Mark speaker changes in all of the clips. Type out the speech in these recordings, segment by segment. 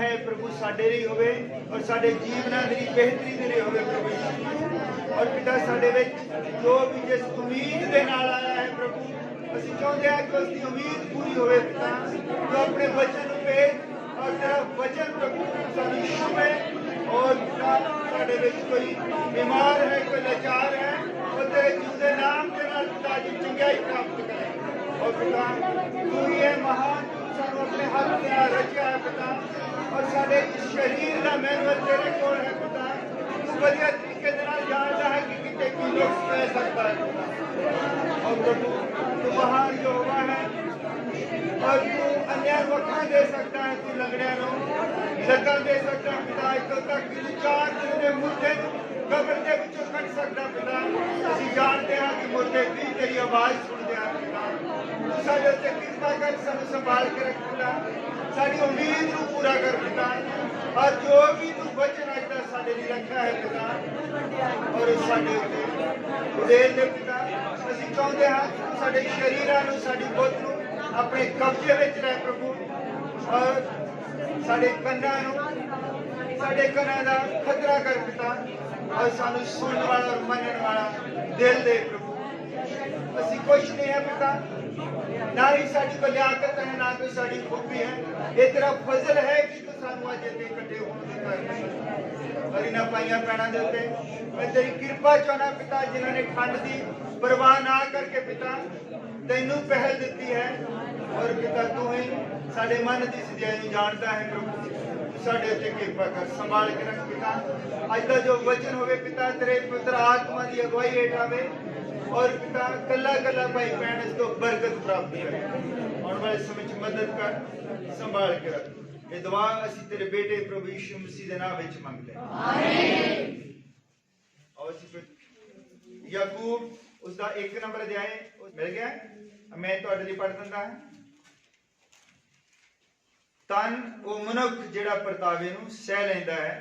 Speaker 1: है प्रभु साडे लिए होवे और साडे जीवनां दी बेहतरी दे लिए होवे प्रभु यीशु। और पिता साडे विच जो भी जिस उम्मीद दे नाल आया है प्रभु असीं चाहुंदे हां कि उसकी उम्मीद पूरी होवे पिता। जो अपने वचन नूं भेज और तेरा वचन प्रभु सानूं छुए और पिता साडे विच कोई बीमार है कोई लाचार है और तेरे जिंदे नाम के नाल पिता जी चंगाई प्राप्त करे। और पिता तू ही है महान सानू अपने हाथ में रचा है पिता और साडे शरीर का मैनुअल तेरे कोल है पिता। तू बढ़िया तरीके से जानता है कि कितने की लोग रह सकता है पिता। और प्रभु तू महान यहोवा है और तू अन्याय वखा दे सकता है। तू लंगड़िया लगा दे सकता है पिता। इतों तक कि 4 दिन के मुर्दे कब्र के विचों कट सकता पिता। असीं जानते हैं कि मुर्दे भी तेरी आवाज सुनते हैं पिता। तू साडे उत्ते कृपा कर सानू संभाल के रख पिता। साडी उम्मीद नूं पूरा कर पिता और जो भी तू वचन अज दा साडे लई रखा है पिता और साडे उत्ते उड़ेल दे पिता। असीं चाहुंदे हां कि साडे शरीरां नूं साडी बुद्ध नूं अपने कब्जे विच लै प्रभु और साडे कन्नां दा खतरा कर पिता और सानू सुनने वाला और मनने वाला दिल दे प्रभु। असीं कुछ नहीं है पिता ना ही साडी कोई लियाकत है ना कोई साडी खूबी है। ये तेरा फजल है कि तू सानू अज इत्थे इकट्ठे होण दिता है। और इन्हां पाइयां पैणां दे उत्ते मैं तेरी कृपा चाहना पिता जिन्हां ने ठंड दी परवाह ना करके पिता तैनू पहल दिती है। और पिता तू ही साडे मन दी सजाई नूं जानदा है प्रभु। साडे उत्ते कृपा कर संभाल के रख पिता। अज दा जो वचन होवे पिता तेरे पुत्र आत्मा दी अगुवाई हेठ आवे और पिता कला कला भाई भैन इसको बरकत प्राप्त करे। आने वाले समय च मदद कर संभाल के रख। ये दुआ असीं तेरे बेटे प्रभु यीशु मसीह दे नाम विच मंगदे आमीन। और असीं याकूब उसका 1 नंबर अध्याय मिल गया मैं तुहाडे लई पढ़ दिंदा हां। तन वो मनुख जिहड़ा परतावे नूं सह लैंदा है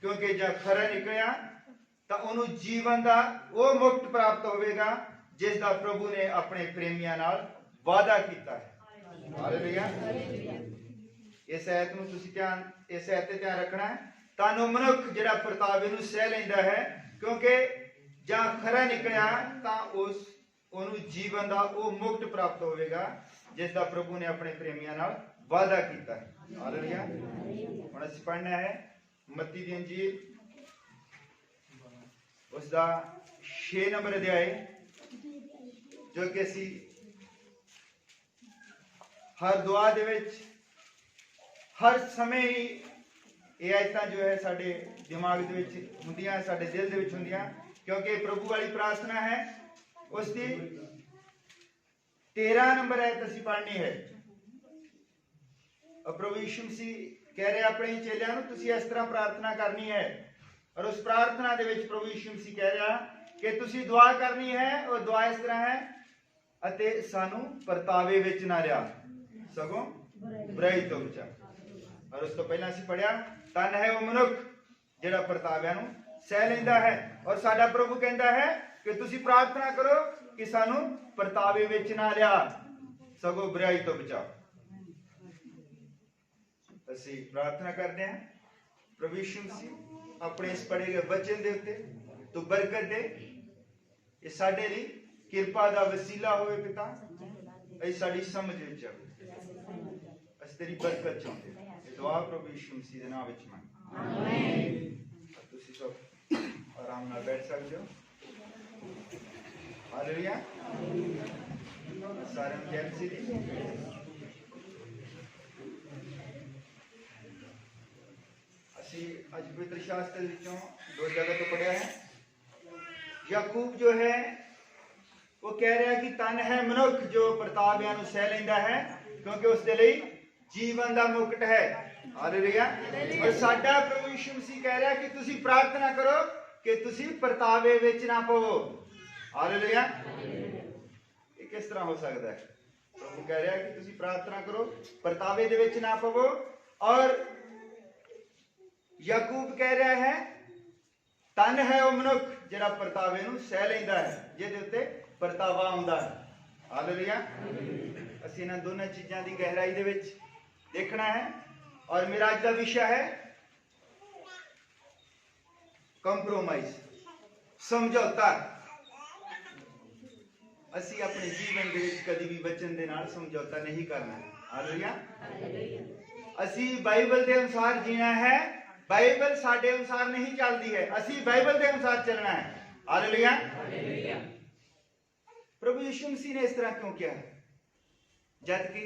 Speaker 1: क्योंकि जे खरा निकलिया तो उन्होंने जीवन का वो मुक्त प्राप्त होगा जिसका प्रभु ने अपने प्रेमियों नाल वादा किया है। हालेलुया। इस आयत नूं तुसीं ध्यान इस आयत ते ध्यान रखना है। तां मनुख जिहड़ा परतावे नूं सह लैंदा है क्योंकि जां खरा निकलिया तां उस उन्होंने जीवन का वो मुक्त प्राप्त होगा जिसका प्रभु ने अपने प्रेमियों नाल वादा किया है। हालेलुया। हुण असीं पढ़ना है मत्ती दी अंजील उसका 6 नंबर अध्याय जो कि असी हर दुआ दे विच हर समय ही ये आयतां जो है साडे दिमाग दे विच हुंदियां साडे दिल दे विच हुंदियां क्योंकि प्रभु वाली प्रार्थना है उसकी 13 नंबर आयत असी पढ़नी है। और प्रभु यीशु मसीह कह रहे अपने चेलियां नूं तुसीं इस तरह प्रार्थना करनी है। और उस प्रार्थना दे विच प्रभु यीशु मसीह कह रहा कि तुसीं दुआ करनी है और दुआ इस तरह है अते सानू परतावे विच ना लिया सगों बुराई तो बचा। और उस तो पहला असीं पढ़िया तन है वो मनुख जिहड़ा परताविਆਂ नूं सह लैंदा है। और साडा प्रभु कहता है कि तुसीं प्रार्थना करो कि सानू परतावे विच ना लिया सगों बुराई तो बचा। असीं प्रार्थना करते हैं प्रभु यीशु मसीह अपने इस पढ़े गए वचन दे उत्ते तू बरकत दे ये साडे लई किरपा दा वसीला होवे पिता। ऐ साडी समझ विच असीं तेरी बरकत चाहुंदे ये दुआ प्रभु यीशु मसीह दे नाम विच मंग आमीन। तुसीं सब आराम नाल बैठ सकदे हो। हालेलुया। सारे जय मसीह दी। आज पवित्र शास्त्र विचों 2 जगह तो पढ़िया है। याकूब जो है वो कह रहा है कि तन है मनुख जो परताविਆਂ नूं सह लैंदा है क्योंकि उसके लिए जीवन का मुकुट है। हालेलुया। और साडा प्रभु यीशु मसीह कह रहा है कि तुसीं प्रार्थना करो कि तुसीं परतावे विच ना पवो। हालेलुया। ये किस तरह हो सकता है? प्रभु कह रहा है कि तुसीं प्रार्थना करो परतावे दे विच ना पवो। और याकूब कह रहा है तन है वो मनुख जिहड़ा परतावे नूं सह लैंदा है जिहदे उत्ते परतावा आउंदा है। हालेलुया। असीं इन्हां दोनों चीज़ां दी गहराई दे विच देखना है और मेरा आज का विषय है कंप्रोमाइज, समझौता। ਅਸੀਂ ਆਪਣੇ ਜੀਵਨ ਦੇ ਵਿੱਚ ਕਦੀ ਵੀ ਵਚਨ ਦੇ ਨਾਲ ਸਮਝੌਤਾ ਨਹੀਂ ਕਰਨਾ। ਹਾਲੇਲੂਇਆ। ਅਸੀਂ ਬਾਈਬਲ ਦੇ ਅਨੁਸਾਰ ਜੀਣਾ ਹੈ। ਬਾਈਬਲ ਸਾਡੇ ਅਨੁਸਾਰ ਨਹੀਂ ਚੱਲਦੀ ਹੈ, ਅਸੀਂ ਬਾਈਬਲ ਦੇ ਅਨੁਸਾਰ ਚੱਲਣਾ ਹੈ। ਹਾਲੇਲੂਇਆ। प्रभु यीशु मसीह ने इस तरह क्यों किया? जबकि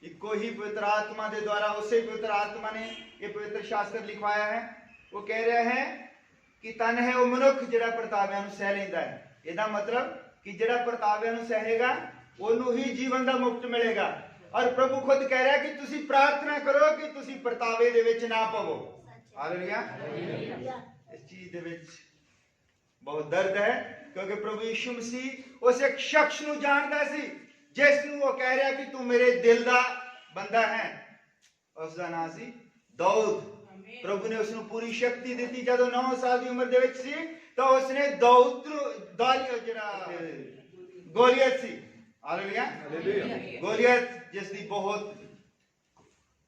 Speaker 1: इको ही पवित्र आत्मा के द्वारा, उसे पवित्र आत्मा ने ये पवित्र शास्त्र लिखवाया है। वो कह रहे हैं कि तन है वो मनुख जिहड़ा परतावियां नूं सह लैंदा है। ਇਹਦਾ मतलब कि जिहड़ा परतावियां नूं सहेगा ਉਹਨੂੰ ही जीवन ਦਾ मुक्त मिलेगा। और प्रभु खुद कह रहा है कि तुसी प्रार्थना करो कि तुसी परतावे दे विच ना पवो। हालेलुया। इस चीज दे विच बहुत दर्द है, क्योंकि प्रभु यीशु मसीह उस एक शख्स ਨੂੰ ਜਾਣਦਾ ਸੀ ਜਿਸ ਨੂੰ ਉਹ ਕਹਿ ਰਿਹਾ ਕਿ ਤੂੰ ਮੇਰੇ ਦਿਲ ਦਾ ਬੰਦਾ ਹੈ। ਉਸ ਦਾ ਨਾਮ ਸੀ ਦਾਊਦ। प्रभु ने उसਨੂੰ पूरी शक्ति ਦਿੱਤੀ। ਜਦੋਂ 9 ਸਾਲ ਦੀ ਉਮਰ ਦੇ ਵਿੱਚ ਸੀ ਤਾਂ ਉਸਨੇ ਦਾਊਦ ਨੂੰ ਜਿਹੜਾ ਗੋਲੀਅਤ ਸੀ, ਹਾਲੇਲੂਇਆ, ਗੋਲੀਅਤ ਜਿਸ ਦੀ ਬਹੁਤ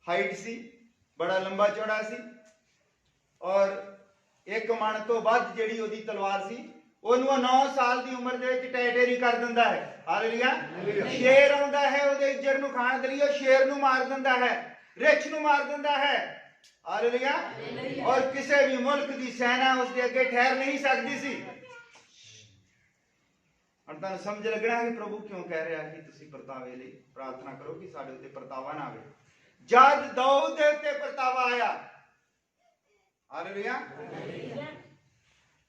Speaker 1: ਹਾਈਟ ਸੀ, ਬੜਾ ਲੰਬਾ ਚੌੜਾ ਸੀ ਔਰ ਇੱਕ ਮਣ ਤੋਂ ਵੱਧ ਜਿਹੜੀ ਉਹਦੀ ਤਲਵਾਰ ਸੀ, ਉਹਨੂੰ 9 ਸਾਲ ਦੀ ਉਮਰ ਦੇ ਵਿੱਚ ਟੈਟੇਰੀ ਕਰ ਦਿੰਦਾ ਹੈ। ਹਾਲੇਲੂਇਆ। ਸ਼ੇਰ ਆਉਂਦਾ ਹੈ ਉਹਦੇ ਇੱਜੜ ਨੂੰ ਖਾਣ ਦੇ ਲਈ, ਉਹ ਸ਼ੇਰ ਨੂੰ ਮਾਰ ਦਿੰਦਾ ਹੈ, ਰਿੱਛ ਨੂੰ ਮਾਰ ਦਿੰਦਾ ਹੈ। ਹਾਲੇਲੂਇਆ। ਔਰ ਕਿਸੇ ਵੀ ਮੁਲਕ ਦੀ ਸੈਨਾ ਉਸ ਦੇ ਅੱਗੇ ਠਹਿਰ ਨਹੀਂ ਸਕਦੀ ਸੀ। ਹੁਣ ਤੁਹਾਨੂੰ ਸਮਝ ਲੱਗਣਾ ਹੈ ਕਿ ਪ੍ਰਭੂ ਕਿਉਂ ਕਹਿ ਰਿਹਾ ਕਿ ਤੁਸੀਂ ਪਰਤਾਵੇ ਲਈ ਪ੍ਰਾਰਥਨਾ ਕਰੋ ਕਿ ਸਾਡੇ ਉੱਤੇ ਪਰਤਾਵਾ ਨਾ ਆਵੇ। ਜਦ ਦਾਊਦ ਦੇ ਉੱਤੇ ਪਰਤਾਵਾ ਆਇਆ, ਹਾਲੇਲੂਇਆ,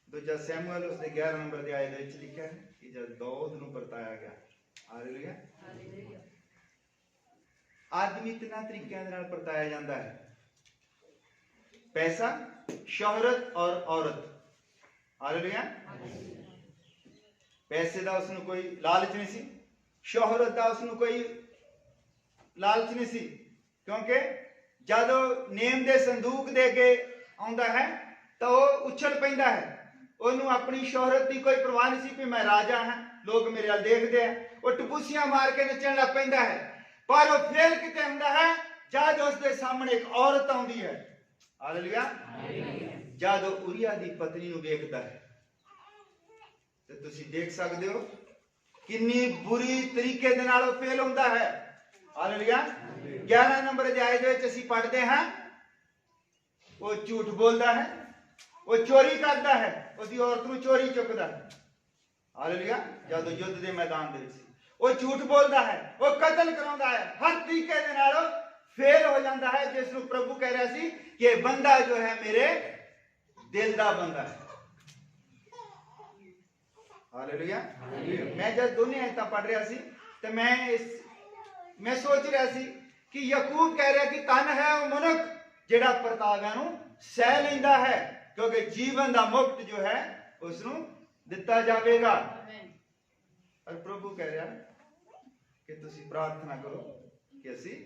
Speaker 1: ਦੂਜਾ ਸੈਮੂਅਲ ਉਸ ਦੇ 11 ਨੰਬਰ ਦੇ ਆਇਤ ਵਿੱਚ ਲਿਖਿਆ ਹੈ ਕਿ ਜਦ ਦਾਊਦ ਨੂੰ ਪਰਤਾਇਆ ਗਿਆ, ਹਾਲੇਲੂਇਆ। ਆਦਮੀ ਤਿੰਨਾਂ ਤਰੀਕਿਆਂ ਦੇ ਨਾਲ ਪਰਤਾਇਆ ਜਾਂਦਾ ਹੈ, पैसा, शोहरत और औरत। हालेलुया। पैसे का उसनु कोई लालच नहीं सी, शोहरत का उसनु कोई लालच नहीं सी, क्योंकि जब नेम दे संदूक दे के आउंदा है तो वह उछल पैंदा है। ਉਹਨੂੰ ਆਪਣੀ ਸ਼ੋਹਰਤ ਦੀ ਕੋਈ ਪਰਵਾਹ ਨਹੀਂ ਸੀ ਕਿ ਮੈਂ ਰਾਜਾ ਹਾਂ, ਲੋਕ ਮੇਰੇ ਵੱਲ ਦੇਖਦੇ ਆ। ਉਹ ਟਪੂਸੀਆਂ ਮਾਰ ਕੇ ਨੱਚਣ ਲੱਗ ਪੈਂਦਾ ਹੈ। ਪਰ ਉਹ ਫੇਲ ਕਿਤੇ ਹੁੰਦਾ ਹੈ ਜਦ ਉਸ ਦੇ ਸਾਹਮਣੇ ਇੱਕ ਔਰਤ ਆਉਂਦੀ ਹੈ। ਹਾਲੇਲੂਇਆ। ਜਦ ਉਰੀਆ ਦੀ ਪਤਨੀ ਨੂੰ ਵੇਖਦਾ ਹੈ ਤੇ ਤੁਸੀਂ ਦੇਖ ਸਕਦੇ ਹੋ ਕਿੰਨੀ ਬੁਰੀ ਤਰੀਕੇ ਦੇ ਨਾਲ ਉਹ ਫੇਲ ਹੁੰਦਾ ਹੈ। ਹਾਲੇਲੂਇਆ। 11 ਨੰਬਰ ਦੇ ਆਇਤ ਵਿੱਚ ਅਸੀਂ ਪੜ੍ਹਦੇ ਹਾਂ, ਉਹ ਝੂਠ ਬੋਲਦਾ ਹੈ, ਉਹ ਚੋਰੀ ਕਰਦਾ ਹੈ, ਉਹਦੀ ਔਰਤ ਨੂੰ ਚੋਰੀ ਚੁੱਕਦਾ ਹੈ। ਹਾਲੇਲੂਇਆ। ਜਦੋਂ ਯੁੱਧ ਦੇ ਮੈਦਾਨ ਦੇ ਵਿੱਚ ਉਹ ਝੂਠ ਬੋਲਦਾ ਹੈ, ਉਹ ਕਤਲ ਕਰਾਉਂਦਾ ਹੈ, ਹਰ ਤਰੀਕੇ ਦੇ ਨਾਲ फेल हो जाता है। जिसनु प्रभु कह रहा सी कि बंदा जो है मेरे दिल दा बंदा है। हालेलुया। मैं जब दोनों आयतां पढ़ रहा सी तो मैं सोच रहा सी कि याकूब कह रहा कि तन है वो मनुख जिहड़ा परतावियां नूं सह लैंदा है, क्योंकि जीवन दा मुक्त जो है उसनूं दिता जावेगा। और प्रभु कह रहा कि तुसीं प्रार्थना करो कि असीं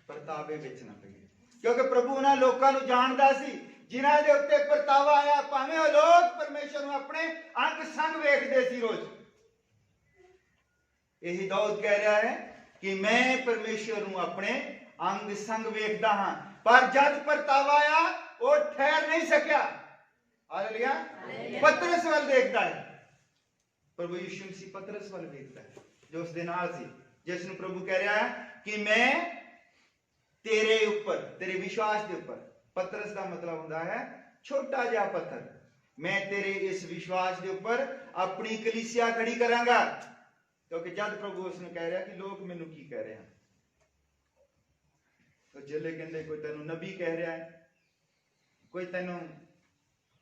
Speaker 1: परतावे विच ना पईए, क्योंकि प्रभु उन्हां लोकां नूं जाणदा सी जिन्हां दे उत्ते परतावा आया, भावें ਉਹ ਲੋਕ परमेश्वर ਨੂੰ ਆਪਣੇ अंग संग ਵੇਖਦੇ ਸੀ रोज। यही दाऊद कह रहा है कि मैं परमेश्वर ਨੂੰ ਆਪਣੇ अंग संग ਵੇਖਦਾ ਹਾਂ, पर जद परतावा आया वो ठहर नहीं सकिया। हालेलुया। पतरस ਵੱਲ देखदा है, प्रभु यीशु मसीह पतरस ਵੱਲ ਵੇਖਦਾ है जो ਉਸ ਦੇ ਨਾਲ ਸੀ, जिस ਨੂੰ प्रभु कह रहा है कि मैं तेरे ऊपर, तेरे विश्वास के ऊपर, पतरस का मतलब होता है छोटा जा पत्थर, मैं तेरे इस विश्वास के ऊपर अपनी कलीसिया खड़ी करांगा। क्योंकि जब प्रभु उसने कह रहा कि लोग मैनू की कह रहे हैं, तो चेले कहते कोई तेनू नबी कह रहा है, कोई तेनू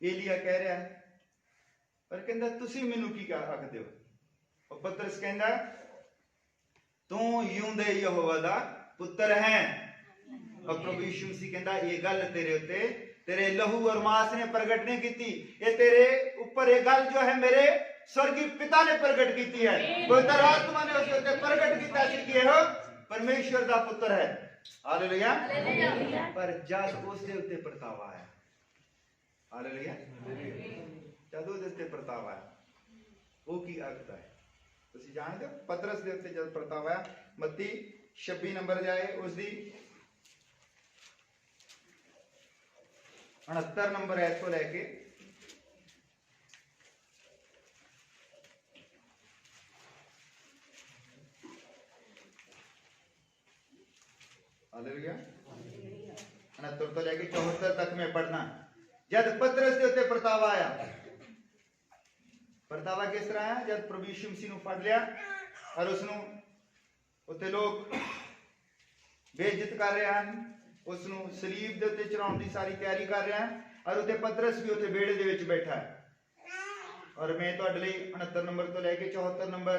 Speaker 1: एलिया कह रहा है, पर कहता तुसी मैनू की आखदे हो। और पतरस कहता तू यूंदे यहोवा दा पुत्र है। और प्रभु यीशु मसीह कहता ये गल तेरे उत्ते तेरे लहू और मांस ने प्रगट नहीं की, ये तेरे ऊपर ये गल जो है मेरे स्वर्गीय पिता ने प्रगट की है, पवित्र आत्मा ने उसके उत्ते प्रगट किया कि हो परमेश्वर दा पुत्र है। हालेलुया। पर जब उसके उत्ते परतावा आया, हालेलुया, जब उसके उत्ते परतावा आया वो की आखदा है ਤੁਸੀਂ ਜਾਣਦੇ ਹੋ। पतरस ਦੇ ਉੱਤੇ जब परतावा आया, मत्ती 26 नंबर जाए उसकी 69 ਨੰਬਰ ਐਸ ਤੋਂ ਲੈ ਕੇ हालेलुया 69 ਤੋਂ ਲੈ ਕੇ 74 ਤੱਕ ਮੈਂ ਪੜਨਾ। ਜਦ ਪਤਰਸ ਦੇ ਉੱਤੇ ਪਰਤਾਵਾ ਆਇਆ, ਪਰਤਾਵਾ ਕਿਸ ਤਰ੍ਹਾਂ ਆਇਆ? ਜਦ ਪ੍ਰਭੂ ਯਿਸੂ ਮਸੀਹ ਨੂੰ ਫੜ ਲਿਆ ਔਰ ਉਸ ਨੂੰ ਉੱਤੇ ਲੋਕ ਬੇਇੱਜ਼ਤ ਕਰ ਰਹੇ ਹਨ, ਉਸ ਨੂੰ ਸਲੀਬ ਦੇ ਉੱਤੇ ਚੜਾਉਣ ਦੀ ਸਾਰੀ ਤਿਆਰੀ ਕਰ ਰਹੇ ਹਨ ਔਰ ਉੱਤੇ ਪਤਰਸ ਵੀ ਉੱਥੇ ਵਿਹੜੇ ਦੇ ਵਿੱਚ ਬੈਠਾ ਹੈ। ਔਰ ਮੈਂ ਤੁਹਾਡੇ ਲਈ 69 ਨੰਬਰ ਤੋਂ ਲੈ ਕੇ 74 ਨੰਬਰ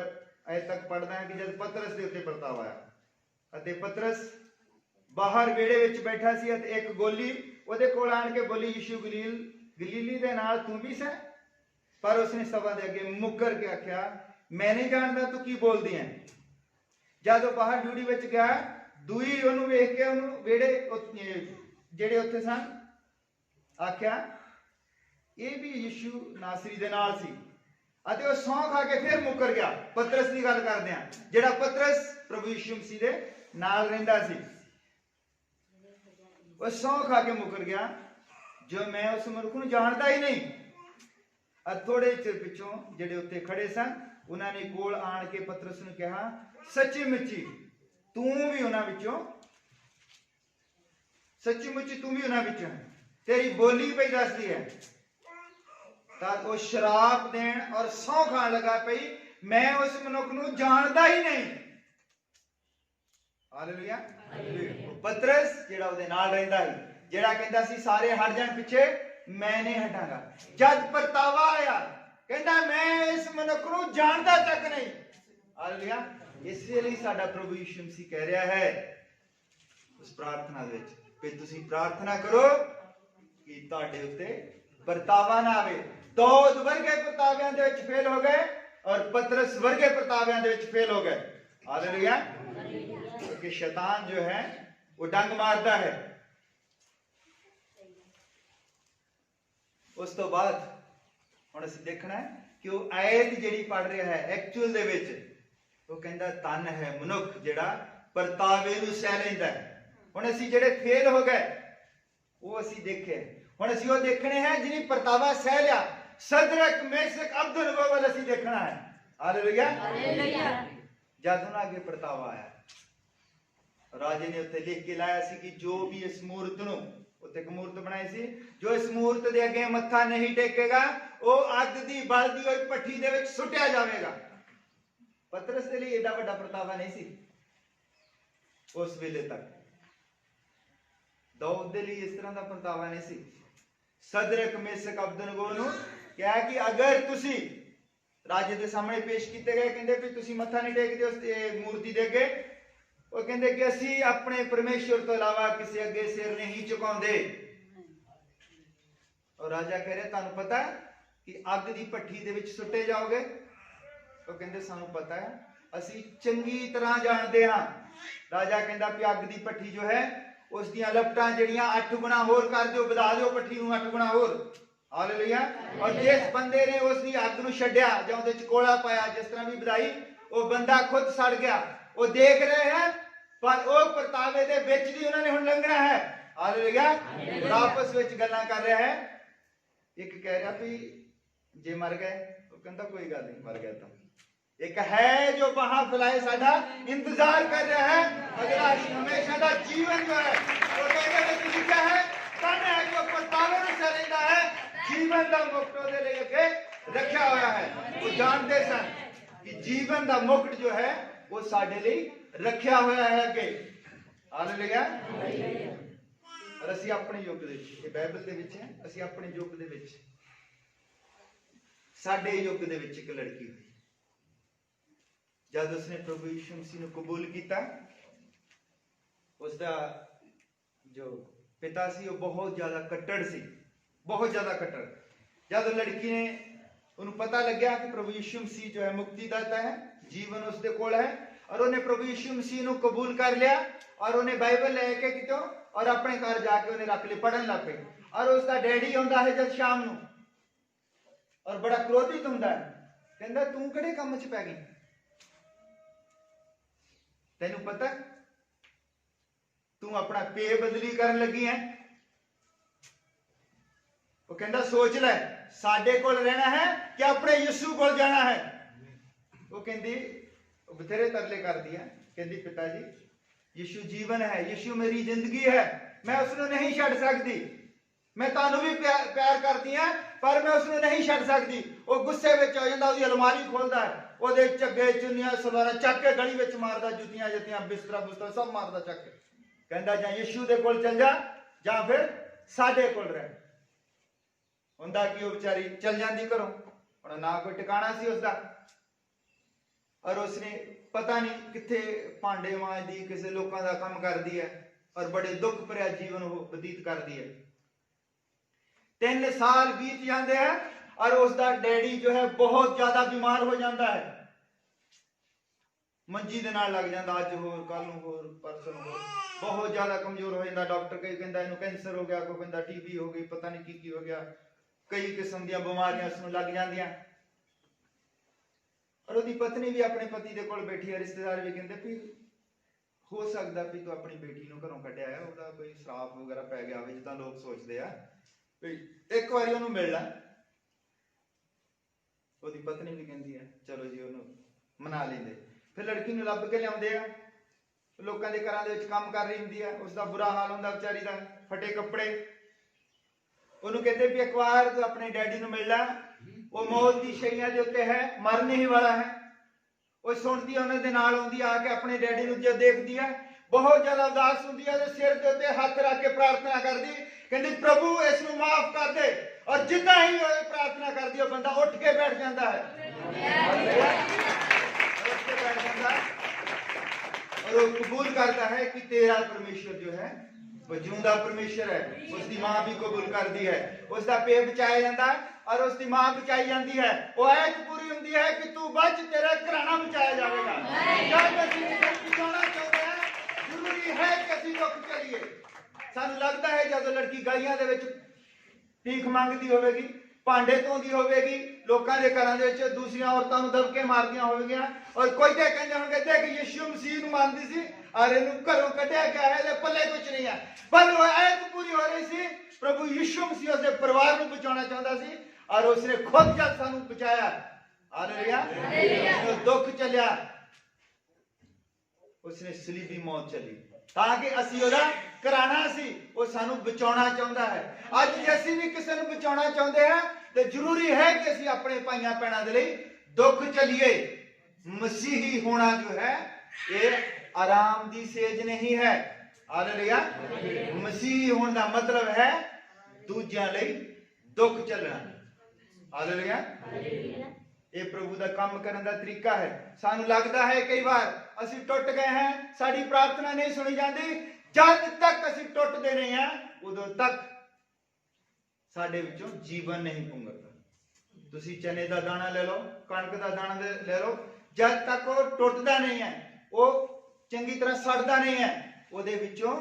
Speaker 1: ਅਜੇ ਤੱਕ ਪੜਦਾ ਹਾਂ ਕਿ ਜਦ ਪਤਰਸ ਦੇ ਉੱਤੇ ਪਰਤਾਵਾ ਆਇਆ ਅਤੇ ਪਤਰਸ ਬਾਹਰ ਵਿਹੜੇ ਵਿੱਚ ਬੈਠਾ ਸੀ ਅਤੇ ਇੱਕ ਗੋਲੀ ਉਹਦੇ ਕੋਲ ਆਣ ਕੇ ਬੋਲੀ, ਯਿਸੂ ਗਲੀਲੀ ਦੇ ਨਾਲ ਤੂੰ ਵੀ ਸੈਂ? ਪਰ ਉਸਨੇ ਸਭਾ ਦੇ ਅੱਗੇ ਮੁੱਕਰ ਕੇ ਆਖਿਆ, ਮੈਂ ਨਹੀਂ ਜਾਣਦਾ ਤੂੰ ਕੀ ਬੋਲਦੀ ਹੈ। ਜਦ ਉਹ ਬਾਹਰ ਡਿਊਟੀ ਵਿੱਚ ਗਿਆ, ਦੂਈ ਉਹਨੂੰ ਵੇਖ ਕੇ ਉਹਨੂੰ ਵਿਹੜੇ ਜਿਹੜੇ ਉੱਥੇ ਸਨ ਆਖਿਆ ਇਹ ਵੀ ਯਿਸੂ ਨਾਸਰੀ ਦੇ ਨਾਲ ਸੀ ਅਤੇ ਉਹ ਸਹੁੰ ਖਾ ਕੇ ਫਿਰ ਮੁੱਕਰ ਗਿਆ। ਪਤਰਸ ਦੀ ਗੱਲ ਕਰਦੇ ਆ, ਜਿਹੜਾ ਪਤਰਸ ਪ੍ਰਭੂ ਯਿਸੂ ਮਸੀਹ ਦੇ ਨਾਲ ਰਹਿੰਦਾ ਸੀ, ਉਹ ਸਹੁੰ ਖਾ ਕੇ ਮੁੱਕਰ ਗਿਆ ਜੋ ਮੈਂ ਉਸ ਮਨੁੱਖ ਨੂੰ ਜਾਣਦਾ ਹੀ ਨਹੀਂ। ਥੋੜੇ ਚਿਰ ਪਿੱਛੋਂ ਜਿਹੜੇ ਉੱਤੇ ਖੜੇ ਸਨ ਉਹਨਾਂ ਨੇ ਕੋਲ ਆਣ ਕੇ ਪਤਰਸ ਨੂੰ ਕਿਹਾ, ਸੱਚੀ ਮੁੱਚੀ ਤੂੰ ਵੀ ਉਹਨਾਂ ਵਿੱਚੋਂ, ਸੱਚੀ ਮੁੱਚੀ ਤੂੰ ਵੀ ਉਹਨਾਂ ਵਿੱਚੋਂ, ਤੇਰੀ ਬੋਲੀ ਪਈ ਦੱਸਦੀ ਹੈ। ਤਾਂ ਉਹ ਸ਼ਰਾਬ ਦੇਣ ਔਰ ਸਹੁੰ ਖਾਣ ਲੱਗਾ ਪਈ, ਮੈਂ ਉਸ ਮਨੁੱਖ ਨੂੰ ਜਾਣਦਾ ਹੀ ਨਹੀਂ। ਹਾਲੇਲੂਇਆ। ਪਤਰਸ ਜਿਹੜਾ ਉਹਦੇ ਨਾਲ ਰਹਿੰਦਾ ਸੀ, ਜਿਹੜਾ ਕਹਿੰਦਾ ਸੀ ਸਾਰੇ ਹਟ ਜਾਣ ਪਿੱਛੇ ਮੈਂ ਨਹੀਂ ਹਟਾਂਗਾ, ਜਦ ਪਰਤਾਵਾ ਆਇਆ ਕਹਿੰਦਾ ਮੈਂ ਇਸ ਮਨੁੱਖ ਨੂੰ ਜਾਣਦਾ ਤੱਕ ਨਹੀਂ। ਹਾਲੇਲੂਇਆ। ਇਸੇ ਲਈ ਸਾਡਾ ਪ੍ਰਭੂ ਯਿਸੂ ਮਸੀਹ ਕਹਿ ਰਿਹਾ ਹੈ ਉਸ ਪ੍ਰਾਰਥਨਾ ਦੇ ਵਿੱਚ ਕਿ ਤੁਸੀਂ ਪ੍ਰਾਰਥਨਾ ਕਰੋ ਕਿ ਤੁਹਾਡੇ ਉੱਤੇ ਪਰਤਾਵਾ ਨਾ ਆਵੇ। ਦਾਊਦ ਵਰਗੇ ਪਰਤਾਵਿਆਂ ਦੇ ਵਿੱਚ ਫੇਲ ਹੋ ਗਏ ਔਰ ਪਤਰਸ ਵਰਗੇ ਪਰਤਾਵਿਆਂ ਦੇ ਵਿੱਚ ਫੇਲ ਹੋ ਗਏ। हालेलुया। क्योंकि शैतान जो है वो डंग मारता है। उस तो बाद ਹੁਣ ਅਸੀਂ ਦੇਖਣਾ ਹੈ ਕਿ ਉਹ ਆਇਤ ਜਿਹੜੀ ਪੜ ਰਿਹਾ ਹੈ ਐਕਚੁਅਲ ਦੇ ਵਿੱਚ ਉਹ ਕਹਿੰਦਾ ਤਨ ਹੈ ਮਨੁੱਖ ਜਿਹੜਾ ਪਰਤਾਵੇ ਨੂੰ ਸਹਿ ਲੈਂਦਾ ਹੈ। ਹੁਣ ਅਸੀਂ ਜਿਹੜੇ ਫੇਲ ਹੋ ਗਏ ਉਹ ਅਸੀਂ ਦੇਖੇ, ਹੁਣ ਅਸੀਂ ਉਹ ਦੇਖਣੇ ਹੈ ਜਿਹਨੇ ਪਰਤਾਵਾ ਸਹਿ ਲਿਆ। ਸਦਰਕ ਮੇਸ਼ਕ ਅਬਦਨਗੋ ਵੱਲ ਅਸੀਂ ਦੇਖਣਾ ਹੈ। ਹਾਲੇਲੂਇਆ। ਜਦ ਉਹਨਾਂ ਅੱਗੇ ਪਰਤਾਵਾ ਆਇਆ, ਰਾਜੇ ਨੇ ਉੱਤੇ ਲਿਖ ਕੇ ਲਾਇਆ ਸੀ ਕਿ ਜੋ ਵੀ ਇਸ ਮੂਰਤ ਨੂੰ, ਉੱਤੇ ਇੱਕ ਮੂਰਤ ਬਣਾਈ ਸੀ, ਜੋ ਇਸ ਮੂਰਤ ਦੇ ਅੱਗੇ ਮੱਥਾ ਨਹੀਂ ਟੇਕੇਗਾ ਉਹ ਅੱਗ ਦੀ ਬਲਦੀ ਹੋਈ ਭੱਠੀ ਦੇ ਵਿੱਚ ਸੁੱਟਿਆ ਜਾਵੇਗਾ। ਪਤਰਸ ਦੇ ਲਈ ਏਡਾ ਵੱਡਾ ਪਰਤਾਵਾ ਨਹੀਂ ਸੀ ਉਸ ਵੇਲੇ ਤੱਕ। ਦਾਊਦ ਦੇ ਲਈ ਇਸ ਤਰ੍ਹਾਂ ਦਾ ਪਰਤਾਵਾ ਨਹੀਂ ਸੀ। ਸਦਰਕ ਮੇਸ਼ਕ ਅਬਦਨਗੋ ਨੂੰ ਕਿਹਾ ਕਿ ਅਗਰ ਤੁਸੀਂ ਰਾਜੇ ਦੇ ਸਾਹਮਣੇ ਪੇਸ਼ ਕੀਤੇ ਗਏ, ਕਹਿੰਦੇ ਵੀ ਤੁਸੀਂ ਮੱਥਾ ਨਹੀਂ ਟੇਕਦੇ ਉਸ ਮੂਰਤੀ ਦੇ ਅੱਗੇ, ਉਹ ਕਹਿੰਦੇ ਕਿ ਅਸੀਂ ਆਪਣੇ ਪਰਮੇਸ਼ਵਰ ਤੋਂ ਇਲਾਵਾ ਕਿਸੇ ਅੱਗੇ ਸਿਰ ਨਹੀਂ ਝੁਕਾਉਂਦੇ। ਔਰ ਰਾਜਾ ਕਹਿ ਰਿਹਾ ਤੁਹਾਨੂੰ ਪਤਾ ਕਿ ਅੱਗ ਦੀ ਭੱਠੀ ਦੇ ਵਿੱਚ ਸੁੱਟੇ ਜਾਓਗੇ? ਉਹ ਕਹਿੰਦੇ ਸਾਨੂੰ ਪਤਾ ਹੈ, ਅਸੀਂ ਚੰਗੀ ਤਰ੍ਹਾਂ ਜਾਣਦੇ ਹਾਂ। ਰਾਜਾ ਕਹਿੰਦਾ ਵੀ ਅੱਗ ਦੀ ਭੱਠੀ ਜੋ ਹੈ ਉਸ ਦੀਆਂ ਲਪਟਾਂ ਜਿਹੜੀਆਂ 8 ਗੁਣਾ ਹੋਰ ਕਰ ਦਿਓ, ਵਧਾ ਦਿਓ ਭੱਠੀ ਨੂੰ 8 ਗੁਣਾ ਹੋਰ। ਹਾਲੇਲੂਇਆ। ਔਰ ਜਿਸ ਬੰਦੇ ਨੇ ਉਸ ਦੀ ਅੱਗ ਨੂੰ ਛੱਡਿਆ ਜਾਂ ਉਹਦੇ ਚ ਕੋਲਾ ਪਾਇਆ, ਜਿਸ ਤਰ੍ਹਾਂ ਵੀ ਵਧਾਈ, ਉਹ ਬੰਦਾ ਖੁਦ ਸੜ ਗਿਆ। ਉਹ ਦੇਖ ਰਹੇ ਹੈ ਪਰ ਉਹ ਪਰਤਾਵੇ ਦੇ ਵਿੱਚ ਦੀ ਉਹਨਾਂ ਨੇ ਹੁਣ ਲੰਘਣਾ ਹੈ। ਹਾਲੇਲੂਇਆ। ਔਰ ਆਪਸ ਵਿੱਚ ਗੱਲਾਂ ਕਰ ਰਿਹਾ ਹੈ। ਇੱਕ ਕਹਿ ਰਿਹਾ ਵੀ ਜੇ ਮਰ ਗਏ, ਉਹ ਕਹਿੰਦਾ ਕੋਈ ਗੱਲ ਨਹੀਂ, ਮਰ ਗਿਆ ਤਾਂ। ਇੱਕ ਹੈ ਜੋ ਬਾਹਾਂ ਫੈਲਾਏ ਸਾਡਾ ਇੰਤਜ਼ਾਰ ਕਰ ਰਿਹਾ ਹੈ ਅਗਲਾ ਹਮੇਸ਼ਾ ਦਾ ਜੀਵਨ ਜੋ ਹੈ। ਉਹ ਕਹਿੰਦੇ ਕਿ ਲਿਖਿਆ ਹੈ ਤਨ ਹੈ ਜੋ ਪਰਤਾਵੇ ਨੂੰ ਸਹਿ ਲੈਂਦਾ ਹੈ, ਜੀਵਨ ਦਾ ਮੁਕਟ ਉਹਦੇ ਲਈ ਅੱਗੇ ਰੱਖਿਆ ਹੋਇਆ ਹੈ। ਉਹ ਜਾਣਦੇ ਸਨ ਕਿ ਜੀਵਨ ਦਾ ਮੁਕਟ ਜੋ ਹੈ ਉਹ ਸਾਡੇ ਲਈ ਰੱਖਿਆ ਹੋਇਆ ਹੈ ਅੱਗੇ। ਹਾਲੇਲੂਇਆ। ਔਰ ਅਸੀਂ ਆਪਣੇ ਯੁੱਗ ਦੇ ਵਿੱਚ, ਇਹ ਬਾਈਬਲ ਦੇ ਵਿੱਚ ਹੈ, ਅਸੀਂ ਆਪਣੇ ਯੁੱਗ ਦੇ ਵਿੱਚ, ਸਾਡੇ ਯੁੱਗ ਦੇ ਵਿੱਚ ਇੱਕ ਲੜਕੀ ਹੋਈ। ਜਦ ਉਸਨੇ ਪ੍ਰਭੂ ਯਿਸੂ ਮਸੀਹ ਨੂੰ ਕਬੂਲ ਕੀਤਾ, ਉਸਦਾ ਜੋ ਪਿਤਾ ਸੀ ਉਹ ਬਹੁਤ ਜ਼ਿਆਦਾ ਕੱਟੜ ਸੀ, ਬਹੁਤ ਜ਼ਿਆਦਾ ਕੱਟੜ। ਜਦ ਲੜਕੀ ਨੇ, ਉਹਨੂੰ ਪਤਾ ਲੱਗਿਆ ਕਿ ਪ੍ਰਭੂ ਯਿਸੂ ਮਸੀਹ ਜੋ ਹੈ ਮੁਕਤੀਦਾਤਾ ਹੈ, ਜੀਵਨ ਉਸਦੇ ਕੋਲ ਹੈ, ਔਰ ਉਹਨੇ ਪ੍ਰਭੂ ਯਿਸੂ ਮਸੀਹ ਨੂੰ ਕਬੂਲ ਕਰ ਲਿਆ ਔਰ ਉਹਨੇ ਬਾਈਬਲ ਲੈ ਕੇ ਕਿਤੋਂ ਔਰ ਆਪਣੇ ਘਰ ਜਾ ਕੇ ਉਹਨੇ ਰੱਖ ਲਈ, ਪੜ੍ਹਨ ਲੱਗ ਪਈ। ਔਰ ਉਸਦਾ ਡੈਡੀ ਆਉਂਦਾ ਹੈ ਜਦ ਸ਼ਾਮ ਨੂੰ ਔਰ ਬੜਾ ਕ੍ਰੋਧਿਤ ਹੁੰਦਾ ਹੈ, ਕਹਿੰਦਾ ਤੂੰ ਕਿਹੜੇ ਕੰਮ 'ਚ ਪੈ ਗਈ? ਤੈਨੂੰ ਪਤਾ ਤੂੰ ਆਪਣਾ ਪੇ ਬਦਲੀ ਕਰਨ ਲੱਗੀ ਹੈ? वो कहता सोच ले साडे कोल रहना है कि अपने यीशु कोल जाना है। वो कहती बथेरे तरले कर दिया, कहती पिताजी यीशु जीवन है, यीशु मेरी जिंदगी है, मैं उसनू नहीं छड़ सकती, मैं तानू भी प्यार करती हां पर मैं उसनू नहीं छड़ सकती। वो गुस्से विच हो जांदा, ओदी अलमारी खोलदा है, ओदे झग्गे चुन्नियां सलवारां चक के गली विच मारदा, जुत्तियां जत्तियां बिस्तरा बुस्तरा सब मारदा चक के, कहंदा जां यीशु दे कोल चल जा जां फिर साडे कोल रह। हुंदा कि वो बेचारी चल जांदी घरों, हुण ना कोई ठिकाना सी उसदा, और उसने पता नहीं किथे भांडे मांजदी, किसी लोगों का काम करती है और बड़े दुख भरिया जीवन वो बतीत करती है। 3 साल बीत जाते हैं और उसका डैडी जो है बहुत ज्यादा बीमार हो जाता है, मंजी दे नाल लग जाता, अज होर कल होर परसों होर, बहुत ज्यादा कमजोर हो जाता। डॉक्टर कई कहता इनू कैंसर हो गया, कोई कहता टीबी हो गई, पता नहीं की हो गया, कई किस्म दी बीमारियां उसनू लग जांदियां। और उसकी पत्नी भी अपने पति के कोल बैठी है, रिश्तेदार भी कहते भी हो सकता भी तू अपनी बेटी को घरों कढ़िया है, उसका कोई श्राप वगैरह पै गया हो जिदा लोग सोचते हैं भी एक बार उन्होंने मिल ला। उसकी पत्नी भी कहती है चलो जी उन्होंने मना लेंगे, फिर लड़की को लभ के लिया, लोगों के घर के काम कर रही होंगी है, उसका बुरा हाल होंगे बेचारी का, फटे कपड़े, उन्होंने कहते भी एक बार तू अपने डैडी को मिल ला, वो मौत की शैया के उत्ते है, मरने ही वाला है। वो सुनती है, उन्होंने नाल आउंदी आके अपने डैडी को जो देखती है बहुत ज्यादा उदास होती है, सिर के उत्ते हाथ रख के प्रार्थना करती, कहती प्रभु इसनू माफ कर दे, और जितना ही प्रार्थना करती है बंदा उठ के बैठ जाता है, और वो कबूल करता है कि तेरा परमेश्वर जो है वो जिंदा परमेश्वर है। उसकी मां भी कबूल कर दी है, उसका पेट बचाया जाता है और उसकी मां बचाई जाती है। वो ऐत पूरी होती है कि तू बच, तेरा घराना बचाया जाएगा। बचाना चाहते हैं, जरूरी है कि असं दुख चलिए। सानू लगता है जब लड़की गलियां दे विच भीख मंगती होगी, भांडे धोंदी होगी, लोगों के घरों के दूसरी औरतों को दबके मारदियां होगियां, और कोई तो कहते होंगे कि यीशु मसीह को मानती सी और इनू घरों कढ़िया गया है, पल्ले कुछ नहीं है, पर वो ऐत पूरी हो रही सी, प्रभु यीशु मसीह उसके परिवार को बचाना चाहता सी और उसने खुद जब सानू बचाया, हालेलुया, दुख चलिया, उसने सलीबी मौत चली ताकि असी ओदा कराना सी, वो सानू बचाना चाहता है। अज जे असी भी किसी को बचाना चाहते हैं तो जरूरी है कि असी अपने भाइयों भैनों के लिए दुख चलिए। मसीही होना जो है ये आराम की सेज नहीं है, हालेलुया। मसीही होने का मतलब है दूजियां लिए दुख चलना, हालेलुया। ये प्रभु का काम करने का तरीका है। सानू लगता है कई बार असी टुट गए हैं, साड़ी प्रार्थना नहीं सुनी जाती, जब तक असी टुटते नहीं हैं उदों तक साडे विचों जीवन नहीं पुंगरदा। तुसी चने का दाना ले लो, कणक का दाना ले लो, जब तक वो टुटदा नहीं है, वो चंगी तरह सड़दा नहीं है, उहदे विचों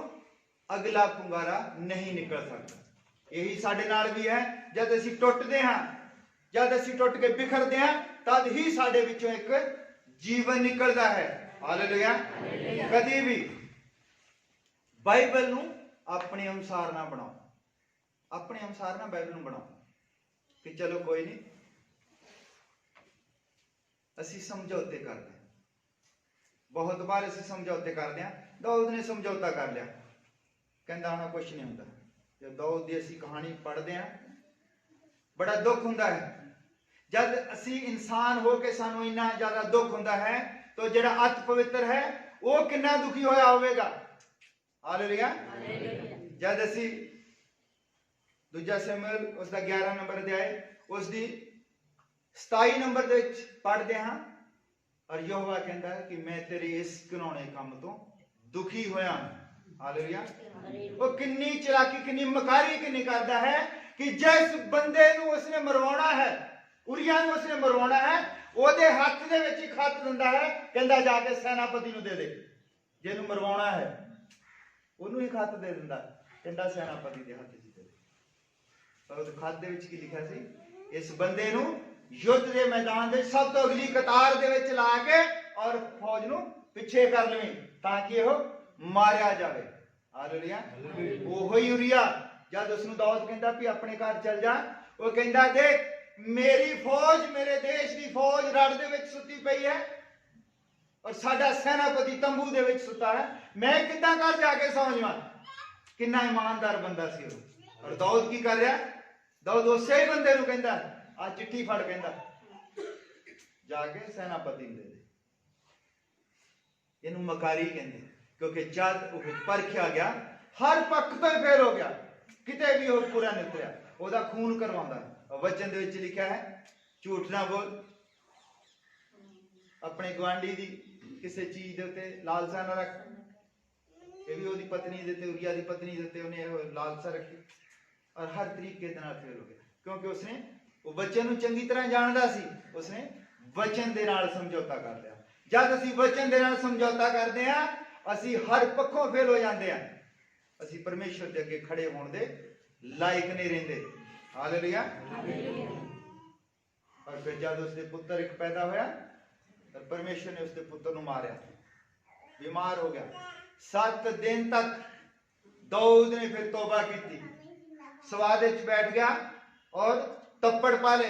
Speaker 1: अगला पुंगारा नहीं निकल सकता। यही साडे नाल भी है, जब असी टुटदे हां, जब असी टुट के बिखरते हैं तद ही साडे विचों एक जीवन निकलता है, हालेलुया। कभी भी बाइबल नू अपने अनुसार ना बनाओ, अपने अनुसार ना बाइबल नू बनाओ कि चलो कोई नहीं असी समझौते करते हैं। बहुत बार असी समझौते करते हैं, दाऊद ने समझौता कर लिया, कहता होना कुछ नहीं होता। जब दाऊद की असी कहानी पढ़ते हैं बड़ा दुख होता है। जब असी इंसान हो के सानू इन्ना ज्यादा दुख होता है तो जिहड़ा अत पवित्र है वो कितना दुखी होया होवेगा, हालेलुया। जब असी दूजा शमूएल उसका 11 नंबर अध्याय उसकी 27 नंबर दे विच पढ़ते हैं, और यहोवा कहता है कि मैं तेरे इस घिनौने काम तो दुखी होया, हालेलुया। वो कितनी चलाकी कितनी मकारी कितनी करता है कि जिस बंदे नू उसने मरवाना है, उरिया नू उसने मरवाना है, ओदे हाथ दे विच एक खत दिंदा है, कहंदा जाके सेनापति नू दे दे, जिन्नू मरवाना है ओनू ही खत दे दिंदा, कहंदा सेनापति दे हाथ च दे दे। पर उस खत दे विच की लिखिया सी, इस बंदे नू युद्ध दे मैदान दे सब तो अगली कतार दे विच ला के और फौज नू पिछे कर लवें ताकि वो मारिया जाए, हालेलुया। ओही उरिया जब उसनूं दाऊद कहता भी अपने घर चल जा, वो कहता देख मेरी फौज, मेरे देश की फौज रड़ दे विच सुती पई है और साडा सेनापति तंबू दे विच सुता है, मैं किद्दां घर जाके सौ जावां। किन्ना ईमानदार बंदा सी वो। और दाऊद की कर रहा, दाऊद उसे ही बंदे नूं कहंदा आ चिट्ठी फड़, कहंदा जाके सेनापति नूं दे दे। इहनूं मकारी कहंदे, क्योंकि जद वो परखिया गया हर पक्ष तो फेल हो गया, किते भी वो पूरा नहीं उतरिया, ओहदा खून करवांदा। वचन दे विच लिखा है झूठ ना बोल, अपने गवांडी दी किसी चीज दे उत्ते लालसा ना रख। ये भी ओहदी पत्नी दे ते उरिया दी पत्नी दे उत्ते उन्हें लालसा रखी और हर तरीके दे नाल फेल हो गया, क्योंकि उसने वो वचन नूं चंगी तरह जानदा सी। उसने वचन दे नाल समझौता कर लिया। जद असीं वचन दे नाल समझौता करदे हां असीं हर पक्षों फेल हो जांदे हां, असीं परमेश्वर दे अगे खड़े होण दे लायक नहीं रहिंदे। हालेलुया। और फिर जब उसके पुत्र एक पैदा होया तो परमेश्वर ने उसके पुत्र को मारा, बीमार हो गया। 7 दिन तक दाऊद ने फिर तौबा की, स्वाद विच बैठ गया और तप्पड़ पा ले,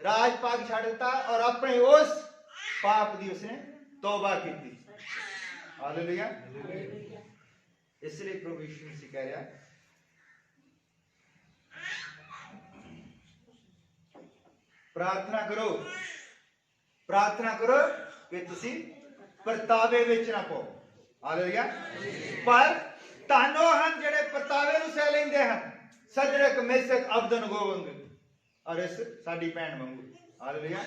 Speaker 1: राजपाग छड़ दिता और अपने उस पाप की उसने तौबा की। हालेलुया। इसलिए प्रभु यीशु मसीह कह रहा प्रार्थना करो, प्रार्थना करो कि तुसी परतावे विच ना पाओ। हालेलुया। पर तानो हन जेड़े परतावे नूं सह लैंदे हन, सदरक मेसक अबदनगो वांगू और इस साडी भैन वांगू। हालेलुया।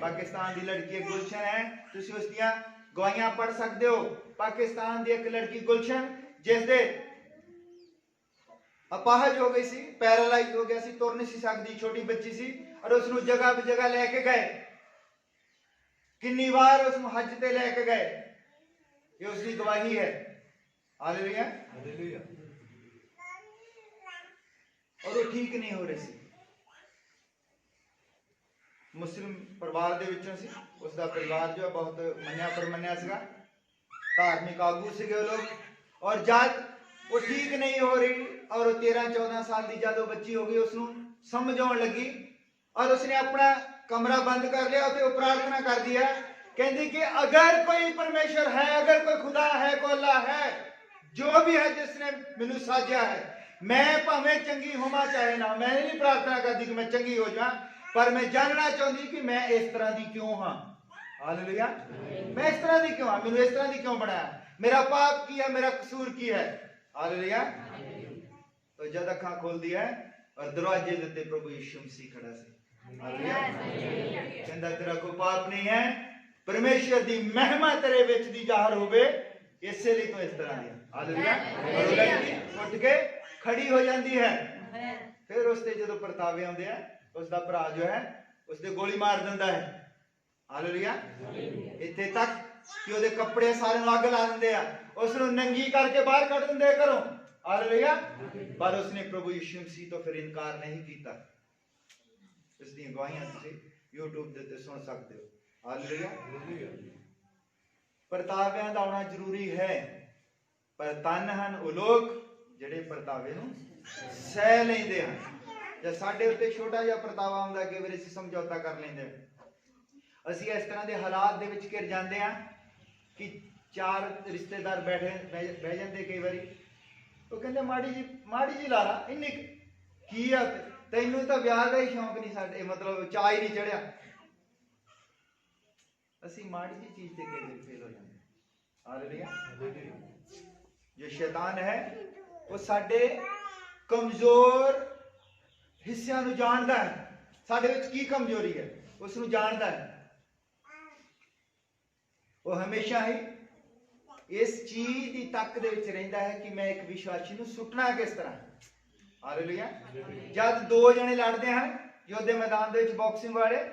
Speaker 1: पाकिस्तान दी लड़की एक गुलशन है, तुसी उस दियां गवाहियां पढ़ सकते हो। पाकिस्तान दी एक लड़की गुलशन जिस दे अपाहज हो गई सी, पैरालाइज हो गया सी, तुर नहीं सी सकदी, छोटी बच्ची सी और उसनूं जगह पे जगह लेके गए, कितनी बार उसनूं हज ते लेके गए, ये उसकी गवाही है। हालेलुया। और वो ठीक नहीं हो रही सी, मुस्लिम परिवार दे विचों सी, उसका परिवार जो है बहुत मन्निया परमन्निया सीगा, धार्मिक आगू सीगे लोग। और जब वो ठीक नहीं हो रही और 13-14 साल की जब बच्ची हो गई, उसनूं समझ आउण लगी और उसने अपना कमरा बंद कर लिया और प्रार्थना कर दिया, कहती कि अगर कोई परमेश्वर है, अगर कोई खुदा है, कोई अल्लाह है, जो भी है जिसने मैनू साजा है, मैं भावें चंगी होवां चाहे ना, मैं नहीं प्रार्थना करती कि मैं चंगी हो जावां, पर मैं जानना चाहती कि मैं इस तरह की क्यों हाँ। हालेलुया। मैं इस तरह की क्यों हाँ, मैनू इस तरह की क्यों बनाया, मेरा पाप की है, मेरा कसूर की है। हालेलुया। तो जद अखां खोल दिया और दरवाजे देते प्रभु यीशु मसीह खड़ा सी। हालेलुया। कहंदा तेरा कोई पाप नहीं है, परमेश्वर दी महिमा तेरे विच दी जाहिर होवे, इसलिए तो इस तरह दी। हालेलुया। और लड़की उठ के खड़ी हो जाती है। फिर उसते जो परतावे आउंदे आ, उसका भरा जो है उसने गोली मार दिंदा है। हालेलुया। इत्थे तक कि ਉਹਦੇ कपड़े सारे अग ला दिंदे आ, उसनूं नंगी करके बाहर कढ दिंदे घरों। हालेलुया। पर उसने प्रभु यीशु मसीह तो फिर इनकार नहीं किया। इसकी गवाहियां तुसीं यूट्यूब ते सुन सकते हो। हालेलुया। परतावियां दा आउणा जरूरी है, पर तन हन वो लोग ਜਿਹੜੇ परतावे नूं सह लैंदे हन। ਜਾਂ ਸਾਡੇ ਉੱਤੇ ਛੋਟਾ ਜਿਹਾ ਪਰਤਾਵਾ ਆਉਂਦਾ ਕਿ ਵੀਰ ਅਸੀਂ ਸਮਝੌਤਾ ਕਰ ਲੈਂਦੇ ਹਾਂ, ਅਸੀਂ ਇਸ ਤਰ੍ਹਾਂ ਦੇ ਹਾਲਾਤ ਦੇ ਵਿੱਚ ਘਿਰ ਜਾਂਦੇ ਹਾਂ ਕਿ 4 ਰਿਸ਼ਤੇਦਾਰ ਬਹਿ ਜਾਂਦੇ ਕਈ ਵਾਰੀ, ਉਹ ਕਹਿੰਦੇ ਮਾੜੀ ਜੀ ਲਾ ਲਾ, ਇੰਨੀ ਕੀ ਆ, ਤੈਨੂੰ ਤਾਂ ਵਿਆਹ ਦਾ ਹੀ ਸ਼ੌਂਕ ਨਹੀਂ, ਸਾਡੇ ਮਤਲਬ ਚਾਅ ਹੀ ਨਹੀਂ ਚੜਿਆ। ਅਸੀਂ ਮਾੜੀ ਜੀ ਚੀਜ਼ ਤੇ ਕਈ ਵਾਰੀ ਫੇਲ ਹੋ ਜਾਂਦੇ। ਹਾਲੇਲੂਇਆ। ਜੋ ਸ਼ੈਤਾਨ ਹੈ ਉਹ ਸਾਡੇ ਕਮਜ਼ੋਰ ਹਿੱਸਿਆਂ ਨੂੰ ਜਾਣਦਾ ਹੈ, ਸਾਡੇ ਵਿੱਚ ਕੀ ਕਮਜ਼ੋਰੀ ਹੈ ਉਸ ਨੂੰ ਜਾਣਦਾ ਹੈ। ਉਹ ਹਮੇਸ਼ਾ ਹੀ ਇਸ ਚੀਜ਼ ਦੀ ਤੱਕ ਦੇ ਵਿੱਚ ਰਹਿੰਦਾ ਹੈ ਕਿ ਮੈਂ ਇੱਕ ਵਿਸ਼ਵਾਸੀ ਨੂੰ ਸੁੱਟਣਾ ਕਿਸ ਤਰ੍ਹਾਂ। ਹਾਲੇਲੂਇਆ। ਜਦ 2 ਜਣੇ ਲੜਦੇ ਹਨ ਯੁੱਧ ਦੇ ਮੈਦਾਨ ਦੇ ਵਿੱਚ, ਬਾਕਸਿੰਗ ਵਾਲੇ,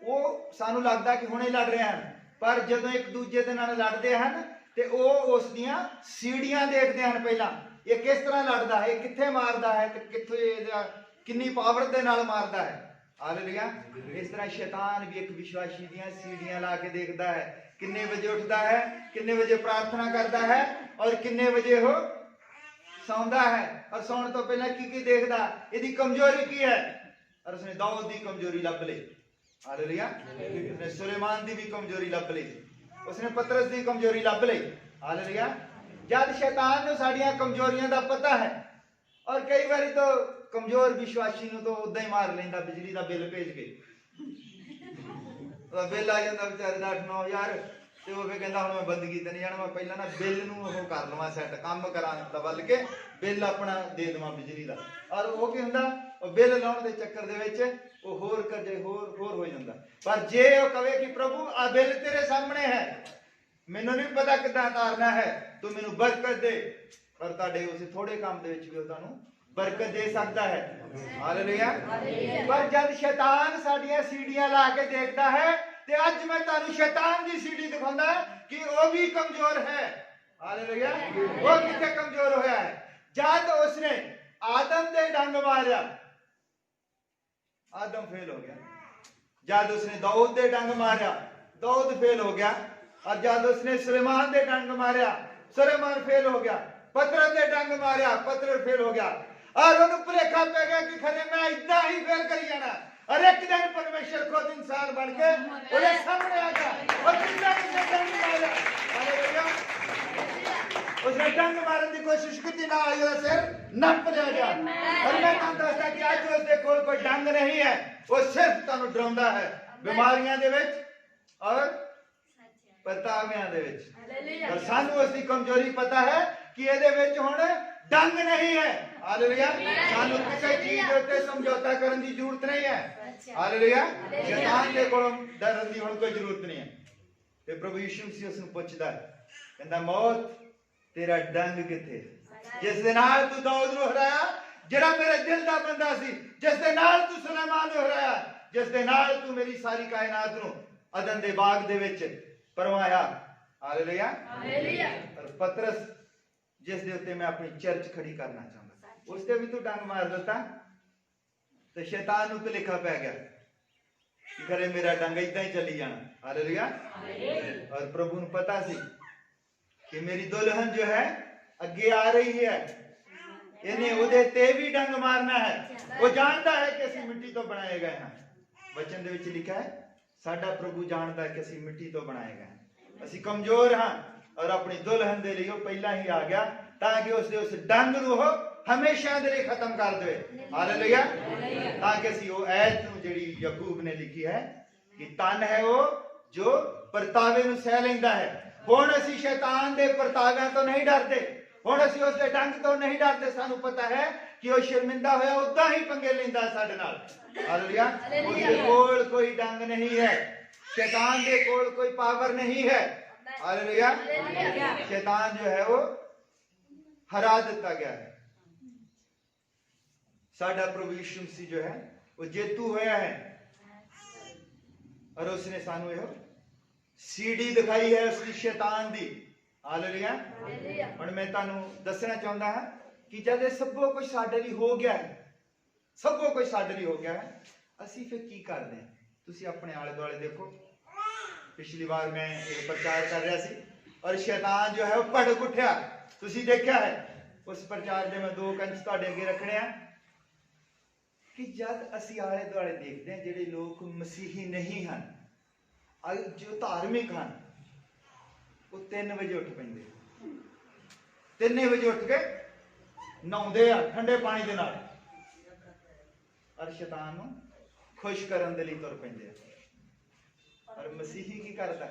Speaker 1: ਉਹ ਸਾਨੂੰ ਲੱਗਦਾ ਕਿ ਹੁਣੇ ਲੜ ਰਹੇ ਹਨ, ਪਰ ਜਦੋਂ ਇੱਕ ਦੂਜੇ ਦੇ ਨਾਲ ਲੜਦੇ ਹਨ ਤੇ ਉਹ ਉਸ ਦੀਆਂ ਸੀੜੀਆਂ ਦੇਖਦੇ ਹਨ ਪਹਿਲਾਂ, ਇਹ ਕਿਸ ਤਰ੍ਹਾਂ ਲੜਦਾ ਹੈ, ਇਹ ਕਿੱਥੇ ਮਾਰਦਾ ਹੈ ਤੇ ਕਿੱਥੇ ਇਹਦਾ ਕਿੰਨੀ ਪਾਵਰ ਦੇ ਨਾਲ ਮਾਰਦਾ ਹੈ। ਹਾਲੇਲੂਇਆ। ਇਸ ਤਰ੍ਹਾਂ ਸ਼ੈਤਾਨ ਵੀ ਇੱਕ ਵਿਸ਼ਵਾਸੀ ਦੀਆਂ ਸੀੜੀਆਂ ਲਾ ਕੇ ਦੇਖਦਾ ਹੈ, ਕਿੰਨੇ ਵਜੇ ਉੱਠਦਾ ਹੈ, ਕਿੰਨੇ ਵਜੇ ਪ੍ਰਾਰਥਨਾ ਕਰਦਾ ਹੈ ਔਰ ਕਿੰਨੇ ਵਜੇ ਉਹ ਸੌਂਦਾ ਹੈ ਔਰ ਸੌਣ ਤੋਂ ਪਹਿਲਾਂ ਕੀ ਦੇਖਦਾ, ਇਹਦੀ ਕਮਜ਼ੋਰੀ ਕੀ ਹੈ, ਔਰ ਉਸਨੇ ਦਾਊਦ ਦੀ ਕਮਜ਼ੋਰੀ ਲੱਭ ਲਈ। ਹਾਲੇਲੂਇਆ। ਉਸਨੇ ਸੁਲੇਮਾਨ ਦੀ ਵੀ ਕਮਜ਼ੋਰੀ ਲੱਭ ਲਈ, ਉਸਨੇ ਪਤਰਸ ਦੀ ਕਮਜ਼ੋਰੀ ਲੱਭ ਲਈ। ਹਾਲੇਲੂਇਆ। ਜਦ ਸ਼ੈਤਾਨ ਨੂੰ ਸਾਡੀਆਂ ਕਮਜ਼ੋਰੀਆਂ ਦਾ ਪਤਾ ਹੈ, ਔਰ ਕਈ ਵਾਰੀ ਤਾਂ ਕਮਜ਼ੋਰ ਵਿਸ਼ਵਾਸੀ ਨੂੰ ਤਾਂ ਉਦਾਂ ਹੀ ਮਾਰ ਲੈਂਦਾ ਬਿਜਲੀ ਦਾ ਬਿੱਲ ਭੇਜ ਕੇ। ਉਹਦਾ ਬਿੱਲ ਆ ਜਾਂਦਾ ਵਿਚਾਰੇ ਦਾ 8-9 ਹਜ਼ਾਰ, ਤੇ ਉਹ ਫਿਰ ਕਹਿੰਦਾ ਹੁਣ ਮੈਂ ਬੰਦਗੀ ਤੇ ਨਹੀਂ ਜਾਣਾ, ਮੈਂ ਪਹਿਲਾਂ ਨਾ ਬਿੱਲ ਨੂੰ ਉਹ ਕਰ ਲਵਾਂ ਸੈੱਟ, ਕੰਮ ਕਰਾਂ ਦਬਲ ਕੇ ਬਿੱਲ ਆਪਣਾ ਦੇ ਦੇਵਾਂ ਬਿਜਲੀ ਦਾ। ਔਰ ਉਹ ਕੀ ਹੁੰਦਾ, ਉਹ ਬਿੱਲ ਲਾਉਣ ਦੇ ਚੱਕਰ ਦੇ ਵਿੱਚ ਉਹ ਹੋਰ ਕਰਜ਼ੇ ਹੋਰ ਹੋ ਜਾਂਦਾ। ਪਰ ਜੇ ਉਹ ਕਵੇ ਕਿ ਪ੍ਰਭੂ ਆ ਬਿੱਲ ਤੇਰੇ ਸਾਹਮਣੇ ਹੈ, ਮੈਨੂੰ ਨਹੀਂ ਪਤਾ ਕਿੱਦਾਂ ਤਾਰਨਾ ਹੈ, ਤੂੰ ਮੈਨੂੰ ਬਰਕਤ ਦੇ, ਪਰ ਤੁਹਾਡੇ ਉਸ ਥੋੜੇ ਕੰਮ ਦੇ ਵਿੱਚ ਵੀ ਉਹ ਤੁਹਾਨੂੰ ਬਰਕਤ ਦੇ ਸਕਦਾ ਹੈ। ਹਾਲੇਲੂਇਆ। ਪਰ ਜਦ ਸ਼ੈਤਾਨ ਸਾਡੀਆਂ ਸੀੜੀਆਂ ਲਾ ਕੇ ਦੇਖਦਾ ਹੈ, ਤੇ ਅੱਜ ਮੈਂ ਤੁਹਾਨੂੰ ਸ਼ੈਤਾਨ ਦੀ ਸੀੜੀ ਦਿਖਾਉਂਦਾ ਕਿ ਉਹ ਵੀ ਕਮਜ਼ੋਰ ਹੈ। ਹਾਲੇਲੂਇਆ। ਉਹ ਕਿੱਥੇ ਕਮਜ਼ੋਰ ਹੋਇਆ ਹੈ? ਜਦ ਉਸਨੇ ਆਦਮ ਦੇ ਡੰਗ ਮਾਰਿਆ, आदम फेल हो गया। जब उसने दाऊद दे डंग मारिया, दाऊद फेल हो गया। और जब उसने सुलेमान दे डंग मारिया, सुलेमान फेल हो गया। पतरस दे डंग मारिया, पतरस फेल हो गया। और उन्हें भुलेखा पै गया कि खरे मैं इतना ही फेल करी जाना। और एक दिन परमेश्वर खुद इंसान बन के उन्हें सामने आ गया और उसने डंग मारा। हालेलुया। उसने डंग मारने की कोशिश की ना, सिर नप लिया गया। और मैं तुम दसदा कि आज उसके कोल कोई डंग नहीं है, वो सिर्फ तुहानू डराउंदा है बीमारियां दे विच और पतावियां दे विच। और सानू उसकी कमजोरी पता है कि ਇਹਦੇ ਵਿੱਚ ਹੁਣ डंग नहीं है। हालेलुया। सानू किसी चीज उत्ते समझौता करने की जरूरत नहीं है। हालेलुया। शैतान के कोलों डरन की हुण कोई जरूरत नहीं है। ते प्रभु यीशु मसीह उसनू पुछदा है, कहंदा मौत तेरा डंग किथे, जिस दे नाल तू दाऊद नू हराया, जेड़ा मेरे दिल दा बंदा सी, जिस दे नाल तू सुलेमान नू हराया, जिस दे नाल तू मेरी सारी कायनात नू अदन दे बाग दे विच परवाया। हालेलुया। हालेलुया। और पतरस जिस दे उत्ते मैं अपनी चर्च खड़ी करना चाहता, उस ते भी तू डंग मार दिता। तो शैतान नू भुलेखा पै गया कि खरे मेरा डंग इदां ही चली जाना। हालेलुया। और प्रभु नू पता सी कि मेरी दुल्हन जो है अगे आ रही है, इन्हें उहदे ते भी डंग मारना है। वो जानता है कि असीं मिट्टी तो बनाए गए हैं। वचन दे विच लिखा है साडा प्रभु जानता है कि असीं मिट्टी तो बनाए गए हैं, असीं कमजोर हाँ। और अपनी दुल्हन दे लिए पहला ही आ गया ताकि उस डंग नू हमेशा दे लिए खत्म कर दे। हालेलुया। ताकि असीं वो ऐत नू जिहड़ी याकूब ने लिखी है कि तन है वो जो परतावे नू सह लैंदा है। हुण असीं शैतान दे परताविਆਂ तो नहीं डरते, हुण असीं उसके डंग तो नहीं डरते। सानू पता है कि वो शर्मिंदा होया उदां ही पंगे लैंदा साडे नाल। हालेलुया। उसदे कोल कोई डंग नहीं है, शैतान दे कोल कोई पावर नहीं है। हालेलुया। शैतान जो है वो हरा दिता गया है। साडा प्रभु यीशु मसीह जो है वो जेतू होया है और उसने सानू ये सीढ़ी दिखाई है उसकी शैतान दी। हालेलुया। हुण मैं तुहानू दसना चाहुंदा हां कि जद सब कुछ साडे लई हो गया है, सब कुछ साडे लई हो गया है, असीं फिर की करदे हां? तुसीं अपने आले दुआले देखो। पिछली बार मैं एक प्रचार कर रहा सी और शैतान जो है वो भड़क उठा। तुसीं देखा है उस प्रचार दे मैं 2 कंच तुहाडे अगे रखने हैं कि जद असीं आले दुआले देखते हैं जिहड़े लोग मसीही नहीं हैं, जो धार्मिक हैं, वो 3 बजे उठ पैंदे, 3 बजे उठ के नहाउंदे आ ठंडे पानी दे नाल और शैतान नूं खुश करन दे लई तुर पैंदे। और मसीही की करता,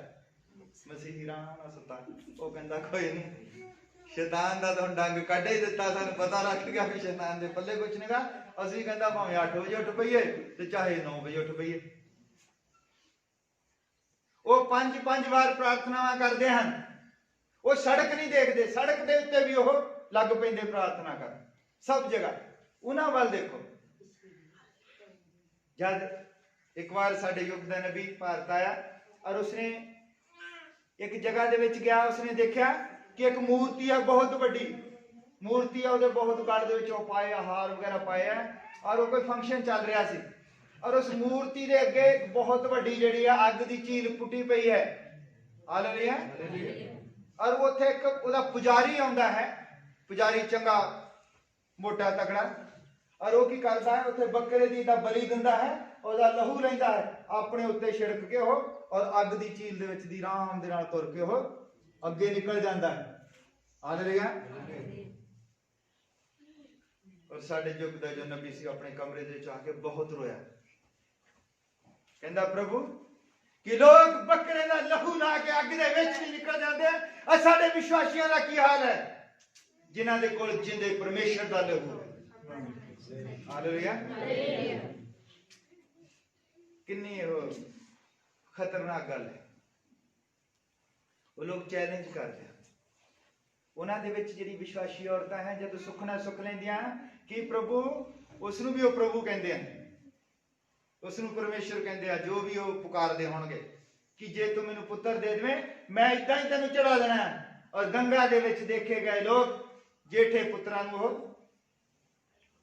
Speaker 1: मसीही आराम नाल सुता, वो कहंदा कोई नहीं, शैतान दा तो डंग कढ ही दिता, सानू पता लग गया भी शैतान दे पल्ले कुछ नहीं गा। असीं कहंदा भावें 8 बजे उठ पईए ते चाहे 9 बजे उठ पईए। वो 5-5 बार प्रार्थनावां करदे हन, वो सड़क नहीं देखते, सड़क दे उत्ते भी वो लग पैंदे प्रार्थना कर, सब जगह उन्हां वल देखो। जद एक बार साडे युग दा नबी भारत आया और उसने एक जगह दे विच गया, उसने देखा कि एक मूर्ति है बहुत बड़ी मूर्ति है, उहदे बहुत गल दे विच पाए हार वगैरह पाए और वो कोई फंक्शन चल रहा सी और उस मूर्ति दे अगे एक बहुत बड़ी जिहड़ी है अग दी झील पुटी पई है। हालेलुया। और उत्थे एक उहदा पुजारी आउंदा है, पुजारी चंगा ਮੋਟਾ ਤਕੜਾ। ਔਰ ਉਹ ਕੀ ਕਰਦਾ ਹੈ, ਉੱਥੇ ਬੱਕਰੇ ਦੀ ਦਾ ਬਲੀ ਦਿੰਦਾ ਹੈ, ਉਹਦਾ ਲਹੂ ਲੈਂਦਾ ਹੈ, ਆਪਣੇ ਉੱਤੇ ਛਿੜਕ ਕੇ ਉਹ ਔਰ ਅੱਗ ਦੀ ਝੀਲ ਦੇ ਵਿੱਚ ਦੀ ਆਰਾਮ ਦੇ ਨਾਲ ਤੁਰ ਕੇ ਉਹ ਅੱਗੇ ਨਿਕਲ ਜਾਂਦਾ ਹੈ। ਹਾਲੇਲੂਇਆ। ਔਰ ਸਾਡੇ ਯੁੱਗ ਦਾ ਜੋ ਨਬੀ ਸੀ ਆਪਣੇ ਕਮਰੇ ਦੇ ਵਿੱਚ ਆ ਕੇ ਬਹੁਤ ਰੋਇਆ, ਕਹਿੰਦਾ ਪ੍ਰਭੂ ਕਿ ਲੋਕ ਬੱਕਰੇ ਦਾ ਲਹੂ ਲਾ ਕੇ ਅੱਗ ਦੇ ਵਿੱਚ ਵੀ ਨਿਕਲ ਜਾਂਦੇ ਆ, ਔਰ ਸਾਡੇ ਵਿਸ਼ਵਾਸੀਆਂ ਦਾ ਕੀ ਹਾਲ ਹੈ ਜਿਨ੍ਹਾਂ ਦੇ ਕੋਲ ਜਿੰਦੇ ਪਰਮੇਸ਼ਰ ਦਾ ਲਹੂ ਹੈ। ਹਾਲੇਲੂਇਆ। ਕਿੰਨੀ ਉਹ ਖਤਰਨਾਕ ਗੱਲ ਹੈ। ਉਹ ਲੋਕ ਚੈਲੰਜ ਕਰਦੇ ਆ, ਉਹਨਾਂ ਦੇ ਵਿੱਚ ਜਿਹੜੀ ਵਿਸ਼ਵਾਸੀ ਔਰਤਾਂ ਹੈ ਜਦੋਂ ਸੁਖਣਾ ਸੁਖ ਲੈਂਦੀਆਂ ਕਿ ਪ੍ਰਭੂ, ਉਸ ਨੂੰ ਵੀ ਉਹ ਪ੍ਰਭੂ ਕਹਿੰਦੇ ਆ, ਉਸ ਨੂੰ ਪਰਮੇਸ਼ਰ ਕਹਿੰਦੇ ਆ, ਜੋ ਵੀ ਉਹ ਪੁਕਾਰਦੇ ਹੋਣਗੇ ਕਿ ਜੇ ਤੂੰ ਮੈਨੂੰ ਪੁੱਤਰ ਦੇ ਦੇਵੇਂ ਮੈਂ ਇਦਾਂ ਹੀ ਤੈਨੂੰ ਚੜਾ ਦੇਣਾ। ਔਰ ਗੰਗਾ ਦੇ ਵਿੱਚ ਦੇਖੇ ਗਏ ਲੋਕ ਜੇਠੇ ਪੁੱਤਰਾਂ ਨੂੰ ਉਹ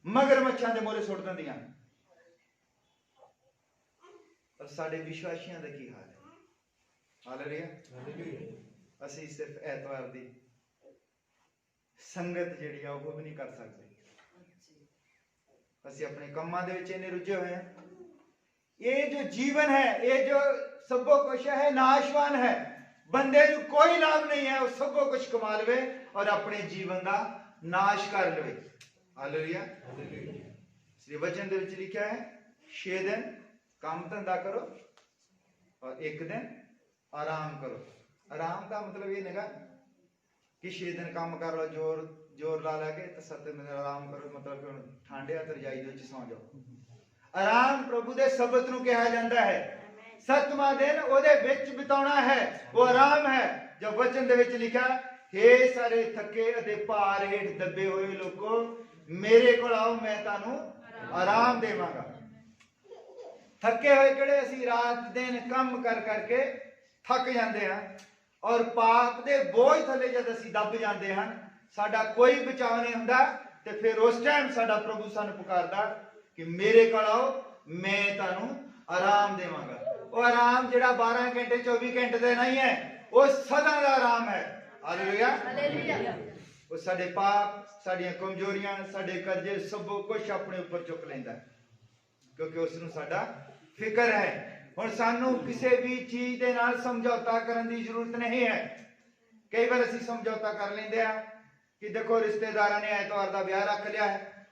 Speaker 1: ਮਗਰਮੱਛਾਂ ਦੇ ਮੋਲੇ ਸੁੱਟ ਦਿੰਦੀਆਂ। ਔਰ ਸਾਡੇ ਵਿਸ਼ਵਾਸੀਆਂ ਦਾ ਕੀ ਹਾਲ ਹੈ। ਹਾਲੇਲੂਇਆ। ਅਸੀਂ ਸਿਰਫ ਐਤਵਾਰ ਦੀ ਸੰਗਤ ਜਿਹੜੀ ਆ ਉਹ ਵੀ ਨਹੀਂ ਕਰ ਸਕਦੇ। ਅਸੀਂ ਆਪਣੇ ਕੰਮਾਂ ਦੇ ਵਿੱਚ ਇੰਨੇ ਰੁੱਝੇ ਹੋਏ ਹਾਂ। ਇਹ ਜੋ ਜੀਵਨ ਹੈ, ਇਹ ਜੋ ਸਭੋ ਕੁਛ ਹੈ, ਨਾਸ਼ਵਾਨ ਹੈ। ਬੰਦੇ ਨੂੰ ਕੋਈ ਲਾਭ ਨਹੀਂ ਹੈ ਉਹ ਸਭੋ ਕੁਛ ਕਮਾ ਲਵੇ ਔਰ ਆਪਣੇ ਜੀਵਨ ਦਾ ਨਾਸ਼ ਕਰ ਲਵੇ। ਹਾਲੇਲੂਇਆ। ਸ੍ਰੀ ਵਚਨ ਦੇ ਵਿੱਚ ਲਿਖਿਆ ਹੈ 6 ਦਿਨ ਕੰਮ ਧੰਦਾ ਕਰੋ ਔਰ 1 ਦਿਨ ਆਰਾਮ ਕਰੋ। ਆਰਾਮ ਦਾ ਮਤਲਬ ਇਹ ਨਹੀਂਗਾ ਕਿ 6 ਦਿਨ ਕੰਮ ਕਰ ਲਓ ਜ਼ੋਰ ਲਾ ਕੇ ਤੇ 7 ਦਿਨ ਆਰਾਮ ਕਰੋ, ਮਤਲਬ ਕਿ ਹੁਣ ਠੰਡਿਆ ਤੇ ਰਜਾਈ ਦੇ ਵਿੱਚ ਸੌਂ ਜਾਓ। ਆਰਾਮ ਪ੍ਰਭੂ ਦੇ ਸ਼ਬਦ ਨੂੰ ਕਿਹਾ ਜਾਂਦਾ ਹੈ। 7ਵਾਂ ਦਿਨ ਉਹਦੇ ਵਿੱਚ ਬਿਤਾਉਣਾ ਹੈ, ਉਹ ਆਰਾਮ ਹੈ। ਜੋ ਵਚਨ ਦੇ ਵਿੱਚ ਲਿਖਿਆ, ਹੇ ਸਾਰੇ ਥੱਕੇ ਅਤੇ ਭਾਰ ਹੇਠ ਦੱਬੇ ਹੋਏ ਲੋਕੋ ਮੇਰੇ ਕੋਲ ਆਓ, ਮੈਂ ਤੁਹਾਨੂੰ ਆਰਾਮ ਦੇਵਾਂਗਾ। ਥੱਕੇ ਹੋਏ ਕਿਹੜੇ? ਅਸੀਂ ਰਾਤ ਦਿਨ ਕੰਮ ਕਰ ਕਰਕੇ ਥੱਕ ਜਾਂਦੇ ਹਾਂ ਔਰ ਪਾਪ ਦੇ ਬੋਝ ਥੱਲੇ ਜਦ ਅਸੀਂ ਦੱਬ ਜਾਂਦੇ ਹਾਂ, ਸਾਡਾ ਕੋਈ ਬਚਾਅ ਨਹੀਂ ਹੁੰਦਾ, ਤੇ ਫਿਰ ਉਸ ਟਾਈਮ ਸਾਡਾ ਪ੍ਰਭੂ ਸਾਨੂੰ ਪੁਕਾਰਦਾ ਕਿ ਮੇਰੇ ਕੋਲ ਆਓ, ਮੈਂ ਤੁਹਾਨੂੰ ਆਰਾਮ ਦੇਵਾਂਗਾ। ਉਹ ਆਰਾਮ ਜਿਹੜਾ 12 ਘੰਟੇ 24 ਘੰਟੇ ਦੇ ਨਹੀਂ ਹੈ, ਉਹ ਸਦਾ ਦਾ ਆਰਾਮ ਹੈ। ਹਾਲੇਲੂਇਆ। ਉਹ ਸਾਡੇ ਪਾਪ, ਸਾਡੀਆਂ ਕਮਜ਼ੋਰੀਆਂ, ਸਾਡੇ ਕਰਜ਼ੇ ਸਭ ਕੁਝ ਆਪਣੇ ਉੱਪਰ ਚੁੱਕ ਲੈਂਦਾ ਕਿਉਂਕਿ ਉਸ ਨੂੰ ਸਾਡਾ ਫਿਕਰ ਹੈ। ਹੁਣ ਸਾਨੂੰ ਕਿਸੇ ਵੀ ਚੀਜ਼ ਦੇ ਨਾਲ ਸਮਝੌਤਾ ਕਰਨ ਦੀ ਜ਼ਰੂਰਤ ਨਹੀਂ ਹੈ। ਕਈ ਵਾਰ ਅਸੀਂ ਸਮਝੌਤਾ ਕਰ ਲੈਂਦੇ ਆ ਕਿ ਦੇਖੋ ਰਿਸ਼ਤੇਦਾਰਾਂ ਨੇ ਐਤਵਾਰ ਦਾ ਵਿਆਹ ਰੱਖ ਲਿਆ ਹੈ।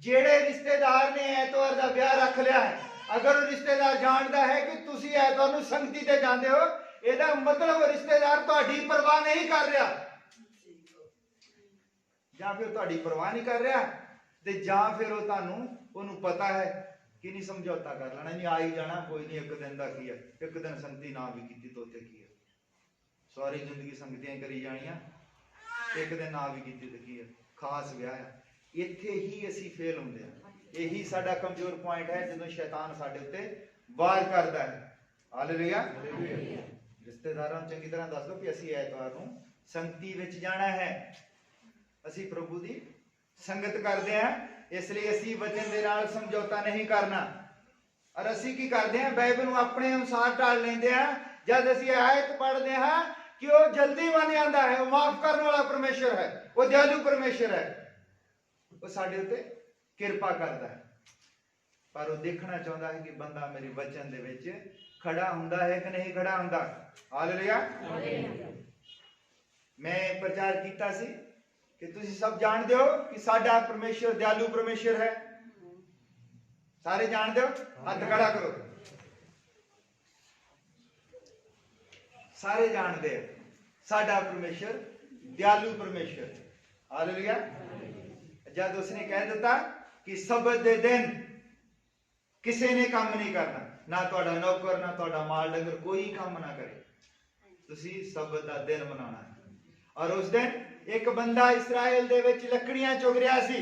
Speaker 1: ਜਿਹੜੇ ਰਿਸ਼ਤੇਦਾਰ ਨੇ ਐਤਵਾਰ ਦਾ ਵਿਆਹ ਰੱਖ ਲਿਆ ਹੈ, ਅਗਰ ਉਹ ਰਿਸ਼ਤੇਦਾਰ ਜਾਣਦਾ ਹੈ ਕਿ ਤੁਸੀਂ ਐਤਵਾਰ ਨੂੰ ਸੰਗਤੀ ਤੇ ਜਾਂਦੇ ਹੋ, ਇਹਦਾ ਮਤਲਬ ਰਿਸ਼ਤੇਦਾਰ ਤੁਹਾਡੀ ਪਰਵਾਹ ਨਹੀਂ ਕਰ ਰਿਹਾ, ਜਾਂ ਫਿਰ ਤੁਹਾਡੀ ਪਰਵਾਹ ਨਹੀਂ ਕਰ ਰਿਹਾ, ਤੇ ਜਾਂ ਫਿਰ ਉਹ ਉਹਨੂੰ ਪਤਾ ਹੈ ਕਿ ਨਹੀਂ ਸਮਝੌਤਾ ਕਰ ਲੈਣਾ, ਨਹੀਂ ਆ ਹੀ ਜਾਣਾ, ਕੋਈ ਨਹੀਂ, 1 ਦਿਨ ਦਾ ਕੀ ਹੈ, 1 ਦਿਨ ਸੰਗਤੀ ਨਾ ਵੀ ਕੀਤੀ ਤਾਂ ਉੱਥੇ ਕੀ ਹੈ, ਸਾਰੀ ਜ਼ਿੰਦਗੀ ਸੰਗਤੀਆਂ ਕਰੀ ਜਾਣੀਆਂ, 1 ਦਿਨ ਨਾ ਵੀ ਕੀਤੀ ਤਾਂ ਕੀ ਹੈ, ਖਾਸ ਵਿਆਹ ਹੈ। ਇੱਥੇ ਹੀ ਅਸੀਂ ਫੇਲ ਹੁੰਦੇ ਹਾਂ। ਇਹੀ ਸਾਡਾ ਕਮਜ਼ੋਰ ਪੁਆਇੰਟ ਹੈ ਜਦੋਂ ਸ਼ੈਤਾਨ ਸਾਡੇ ਉੱਤੇ ਵਾਰ ਕਰਦਾ ਹੈ। ਹਾਲੇਲੂਇਆ। ਰਿਸ਼ਤੇਦਾਰਾਂ ਨੂੰ ਚੰਗੀ ਤਰ੍ਹਾਂ ਦੱਸ ਦਿਓ ਕਿ ਅਸੀਂ ਐਤਵਾਰ ਨੂੰ ਸੰਗਤੀ ਵਿੱਚ ਜਾਣਾ ਹੈ, ਅਸੀਂ ਪ੍ਰਭੂ ਦੀ ਸੰਗਤ ਕਰਦੇ ਹਾਂ, ਇਸ ਲਈ ਅਸੀਂ ਵਚਨ ਦੇ ਨਾਲ ਸਮਝੌਤਾ ਨਹੀਂ ਕਰਨਾ। ਔਰ ਅਸੀਂ ਕੀ ਕਰਦੇ ਹਾਂ? ਬਾਈਬਲ ਨੂੰ ਆਪਣੇ ਅਨੁਸਾਰ ਢਾਲ ਲੈਂਦੇ ਹਾਂ। ਜਦ ਅਸੀਂ ਆਇਤ ਪੜ੍ਹਦੇ ਹਾਂ ਕਿ ਉਹ ਜਲਦੀ ਮੰਨ ਜਾਂਦਾ ਹੈ, ਉਹ ਮਾਫ ਕਰਨ ਵਾਲਾ ਪਰਮੇਸ਼ਰ ਹੈ, ਉਹ ਦਿਆਲੂ ਪਰਮੇਸ਼ਰ ਹੈ, ਉਹ ਸਾਡੇ ਉੱਤੇ ਕਿਰਪਾ ਕਰਦਾ ਹੈ, ਪਰ ਉਹ ਦੇਖਣਾ ਚਾਹੁੰਦਾ ਹੈ ਕਿ ਬੰਦਾ ਮੇਰੇ ਵਚਨ ਦੇ ਵਿੱਚ ਖੜਾ ਹੁੰਦਾ ਹੈ ਕਿ ਨਹੀਂ ਖੜਾ ਹੁੰਦਾ। ਹਾਲੇਲੂਇਆ। ਮੈਂ ਪ੍ਰਚਾਰ ਕੀਤਾ ਸੀ ਕਿ ਤੁਸੀਂ ਸਭ ਜਾਣਦੇ ਹੋ ਕਿ ਸਾਡਾ ਪਰਮੇਸ਼ਰ ਦਿਆਲੂ ਪਰਮੇਸ਼ਰ ਹੈ। ਸਾਰੇ ਜਾਣਦੇ ਹੋ? ਹੱਥ ਖੜਾ ਕਰੋ। ਸਾਰੇ ਜਾਣਦੇ ਹੋ ਸਾਡਾ ਪਰਮੇਸ਼ਰ ਦਿਆਲੂ ਪਰਮੇਸ਼ਰ। ਹਾਲੇਲੂਇਆ। ਜਦ ਉਸਨੇ ਕਹਿ ਦਿੱਤਾ ਕਿ ਸਬਤ ਦੇ ਦਿਨ ਕਿਸੇ ਨੇ ਕੰਮ ਨਹੀਂ ਕਰਨਾ, ਨਾ ਤੁਹਾਡਾ ਨੌਕਰ, ਨਾ ਤੁਹਾਡਾ ਮਾਲ ਡੰਗਰ, ਕੋਈ ਕੰਮ ਨਾ ਕਰੇ, ਤੁਸੀਂ ਸਬਤ ਦਾ ਦਿਨ ਮਨਾਉਣਾ ਹੈ। ਔਰ ਉਸ ਦਿਨ ਇੱਕ ਬੰਦਾ ਇਸਰਾਇਲ ਦੇ ਵਿੱਚ ਲੱਕੜੀਆਂ ਚੁਗ ਰਿਹਾ ਸੀ,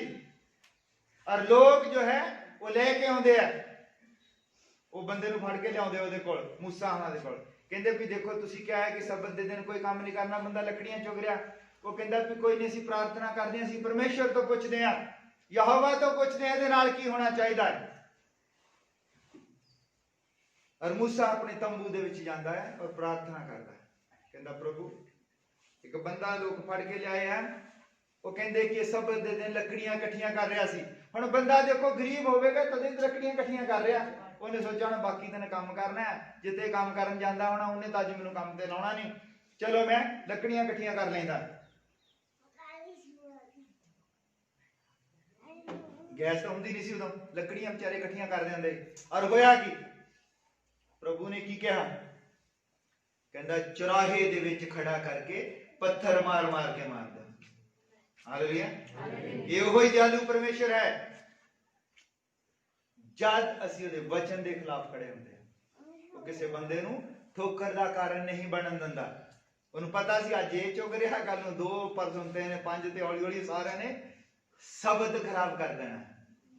Speaker 1: ਔਰ ਲੋਕ ਜੋ ਹੈ ਉਹ ਲੈ ਕੇ ਆਉਂਦੇ ਆ, ਉਹ ਬੰਦੇ ਨੂੰ ਫੜ ਕੇ ਲਿਆਉਂਦੇ ਉਹਦੇ ਕੋਲ, ਮੂਸਾ ਉਹਨਾਂ ਦੇ ਕੋਲ, ਕਹਿੰਦੇ ਵੀ ਦੇਖੋ ਤੁਸੀਂ ਕਿਹਾ ਹੈ ਕਿ ਸਬਤ ਦੇ ਦਿਨ ਕੋਈ ਕੰਮ ਨਹੀਂ ਕਰਨਾ, ਬੰਦਾ ਲੱਕੜੀਆਂ ਚੁਗ ਰਿਹਾ। ਉਹ ਕਹਿੰਦਾ ਵੀ ਕੋਈ ਨਹੀਂ, ਅਸੀਂ ਪ੍ਰਾਰਥਨਾ ਕਰਦੇ ਹਾਂ, ਅਸੀਂ ਪਰਮੇਸ਼ਰ ਤੋਂ ਪੁੱਛਦੇ ਹਾਂ, ਯਹੋਵਾ ਤੋਂ ਪੁੱਛਦੇ ਹਾਂ, ਇਹਦੇ ਨਾਲ ਕੀ ਹੋਣਾ ਚਾਹੀਦਾ ਹੈ। ਔਰ ਮੂਸਾ ਆਪਣੇ ਤੰਬੂ ਦੇ ਵਿੱਚ ਜਾਂਦਾ ਹੈ ਔਰ ਪ੍ਰਾਰਥਨਾ ਕਰਦਾ ਹੈ, ਕਹਿੰਦਾ ਪ੍ਰਭੂ ਇੱਕ ਬੰਦਾ ਲੋਕ ਫੜ ਕੇ ਲਿਆਏ ਹਨ ਉਹ ਕਹਿੰਦੇ ਕਿ ਸਬਤ ਦੇ ਦਿਨ ਲੱਕੜੀਆਂ ਇਕੱਠੀਆਂ ਕਰ ਰਿਹਾ ਸੀ। ਹੁਣ ਬੰਦਾ ਦੇਖੋ ਗਰੀਬ ਹੋਵੇਗਾ ਤਦੇ ਲੱਕੜੀਆਂ ਇਕੱਠੀਆਂ ਕਰ ਰਿਹਾ। ਉਹਨੇ ਸੋਚਿਆ ਹੁਣ ਬਾਕੀ ਦਿਨ ਕੰਮ ਕਰਨਾ ਹੈ, ਜਿੱਥੇ ਕੰਮ ਕਰਨ ਜਾਂਦਾ ਹੋਣਾ ਉਹਨੇ ਤਾਂ ਅੱਜ ਮੈਨੂੰ ਕੰਮ ਤੇ ਲਾਉਣਾ ਨਹੀਂ, ਚਲੋ ਮੈਂ ਲੱਕੜੀਆਂ ਇਕੱਠੀਆਂ ਕਰ ਲੈਂਦਾ। ਗੈਸ ਤਾਂ ਹੁੰਦੀ ਨਹੀਂ ਸੀ ਉਦੋਂ, ਲੱਕੜੀਆਂ ਵਿਚਾਰੇ ਇਕੱਠੀਆਂ ਕਰ ਦਿੰਦੇ। ਔਰ ਹੋਇਆ ਕੀ, ਪ੍ਰਭੂ ਨੇ ਕੀ ਕਿਹਾ, ਕਹਿੰਦਾ ਚੁਰਾਹੇ ਦੇ ਵਿੱਚ ਖੜਾ ਕਰਕੇ ਪੱਥਰ ਮਾਰ ਮਾਰ ਕੇ ਮਾਰਦਾ। ਹਾਲੇਲੂਇਆ। ਇਹ ਉਹੀ ਦਿਆਲੂ ਪਰਮੇਸ਼ਰ ਹੈ ਜਦ ਅਸੀਂ ਉਹਦੇ ਵਚਨ ਦੇ ਖਿਲਾਫ ਖੜੇ ਹੁੰਦੇ ਹਾਂ। ਉਹ ਕਿਸੇ ਬੰਦੇ ਨੂੰ ਠੋਕਰ ਦਾ ਕਾਰਨ ਨਹੀਂ ਬਣਨ ਦਿੰਦਾ। ਉਹਨੂੰ ਪਤਾ ਸੀ ਅੱਜ ਇਹ ਚੁੱਕ ਰਿਹਾ, ਕੱਲ ਨੂੰ 2 ਪਰਸੋਂ 3 5 ਤੇ ਹੌਲੀ ਹੌਲੀ ਸਾਰਿਆਂ ਨੇ ਸ਼ਬਦ ਖਰਾਬ ਕਰ ਦੇਣਾ।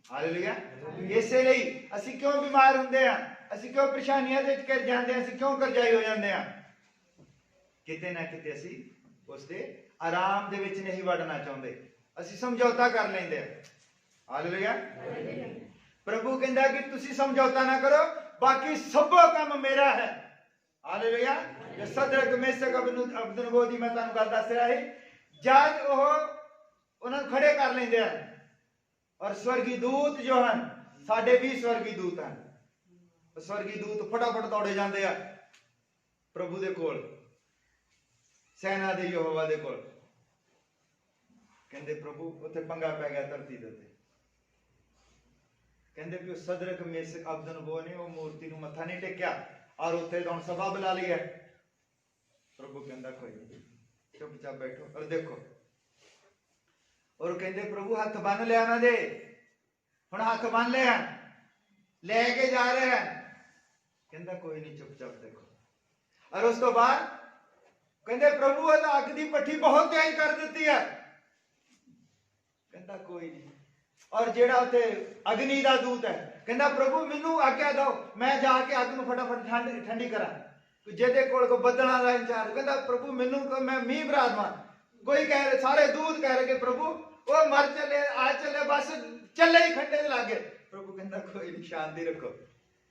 Speaker 1: ਹਾਲੇਲੂਇਆ। ਇਸੇ ਲਈ ਅਸੀਂ ਕਿਉਂ ਬਿਮਾਰ ਹੁੰਦੇ ਆ, ਅਸੀਂ ਕਿਉਂ ਪਰੇਸ਼ਾਨੀਆਂ ਦੇ ਵਿੱਚ ਘਿਰ ਜਾਂਦੇ ਆ, ਅਸੀਂ ਕਿਉਂ ਕਰਜ਼ਾਈ ਹੋ ਜਾਂਦੇ ਆ? ਕਿਤੇ ਨਾ ਕਿਤੇ ਅਸੀਂ ਉਸਦੇ ਆਰਾਮ ਦੇ ਵਿੱਚ ਨਹੀਂ ਵੜਨਾ ਚਾਹੁੰਦੇ, ਅਸੀਂ ਸਮਝੌਤਾ ਕਰ ਲੈਂਦੇ ਆ। ਹਾਲੇਲੂਇਆ। ਪ੍ਰਭੂ ਕਹਿੰਦਾ ਕਿ ਤੁਸੀਂ ਸਮਝੌਤਾ ਨਾ ਕਰੋ, ਬਾਕੀ ਸਭ ਕੰਮ ਮੇਰਾ ਹੈ। ਹਾਲੇਲੂਇਆ। ਜੇ ਸਦਰਕ ਮੇਸ਼ਕ ਅਬਦਨਗੋ ਦੀ ਮੈਂ ਤੁਹਾਨੂੰ ਗੱਲ ਦੱਸ ਰਿਹਾ ਸੀ, ਜਦ ਉਹ ਉਹਨਾਂ ਨੂੰ ਖੜੇ ਕਰ ਲੈਂਦੇ ਆ ਔਰ ਸਵਰਗੀ ਦੂਤ ਜੋ ਹਨ, ਸਾਡੇ ਵੀ ਸਵਰਗੀ ਦੂਤ ਹਨ, ਸਵਰਗੀ ਦੂਤ ਫਟਾਫਟ ਦੌੜੇ ਜਾਂਦੇ ਆ ਪ੍ਰਭੂ ਦੇ ਕੋਲ, ਸੈਨਾ ਦੇ ਯਹੋਵਾ ਦੇ ਕੋਲ। ਕਹਿੰਦੇ ਪ੍ਰਭੂ ਉੱਥੇ ਪੰਗਾ ਪੈ ਗਿਆ ਧਰਤੀ ਦੇ ਉੱਤੇ। ਕਹਿੰਦੇ ਕਿ ਉਹ ਸਦਰਕ ਮੇਸ਼ਕ ਅਬਦਨਗੋ ਨੇ ਉਹ ਮੂਰਤੀ ਨੂੰ ਮੱਥਾ ਨਹੀਂ ਟੇਕਿਆ ਔਰ ਉੱਥੇ ਹੁਣ ਸਭਾ ਬੁਲਾ ਲਈ ਹੈ। ਪ੍ਰਭੂ ਕਹਿੰਦਾ ਕੋਈ ਨਹੀਂ, ਚੁੱਪਚਾਪ ਬੈਠੋ ਔਰ ਦੇਖੋ। ਔਰ ਕਹਿੰਦੇ ਪ੍ਰਭੂ ਹੱਥ ਬੰਨ ਲਿਆ ਉਹਨਾਂ ਦੇ, ਹੁਣ ਹੱਥ ਬੰਨ ਲਿਆ, ਲੈ ਕੇ ਜਾ ਰਹੇ ਹੈ। ਕਹਿੰਦਾ ਕੋਈ ਨਹੀਂ, ਚੁੱਪਚਾਪ ਦੇਖੋ। ਔਰ ਉਸ ਤੋਂ ਬਾਅਦ ਕਹਿੰਦੇ ਪ੍ਰਭੂ ਇਹ ਅੱਗ ਦੀ ਭੱਠੀ ਬਹੁਤ ਤੇਜ਼ ਕਰ ਦਿੱਤੀ ਹੈ। ਕਹਿੰਦਾ ਕੋਈ ਨਹੀਂ। ਔਰ ਜਿਹੜਾ ਉੱਥੇ ਅਗਨੀ ਦਾ ਦੂਤ ਹੈ ਕਹਿੰਦਾ ਪ੍ਰਭੂ ਮੈਨੂੰ ਆਗਿਆ ਦਿਓ, ਮੈਂ ਜਾ ਕੇ ਅੱਗ ਨੂੰ ਫਟਾਫਟ ਠੰਡੀ ਕਰਾਂ। ਜਿਹਦੇ ਕੋਲ ਕੋ ਬੱਦਲਾਂ ਦਾ ਇੰਚਾਰਜ ਕਹਿੰਦਾ ਪ੍ਰਭੂ ਮੈਨੂੰ ਮੈਂ ਮੀਂਹ ਬਰਾ ਦਵਾਂ। ਕੋਈ ਕਹਿ ਰਹੇ, ਸਾਰੇ ਦੂਤ ਕਹਿ ਰਹੇ ਕਿ ਪ੍ਰਭੂ ਉਹ ਮਰ ਚੱਲੇ, ਆ ਚੱਲੇ, ਬਸ ਚੱਲੇ ਹੀ ਖੰਡੇ ਦੇ ਲਾਗੇ। ਪ੍ਰਭੂ ਕਹਿੰਦਾ ਕੋਈ ਨਹੀਂ, ਸ਼ਾਂਤੀ ਰੱਖੋ।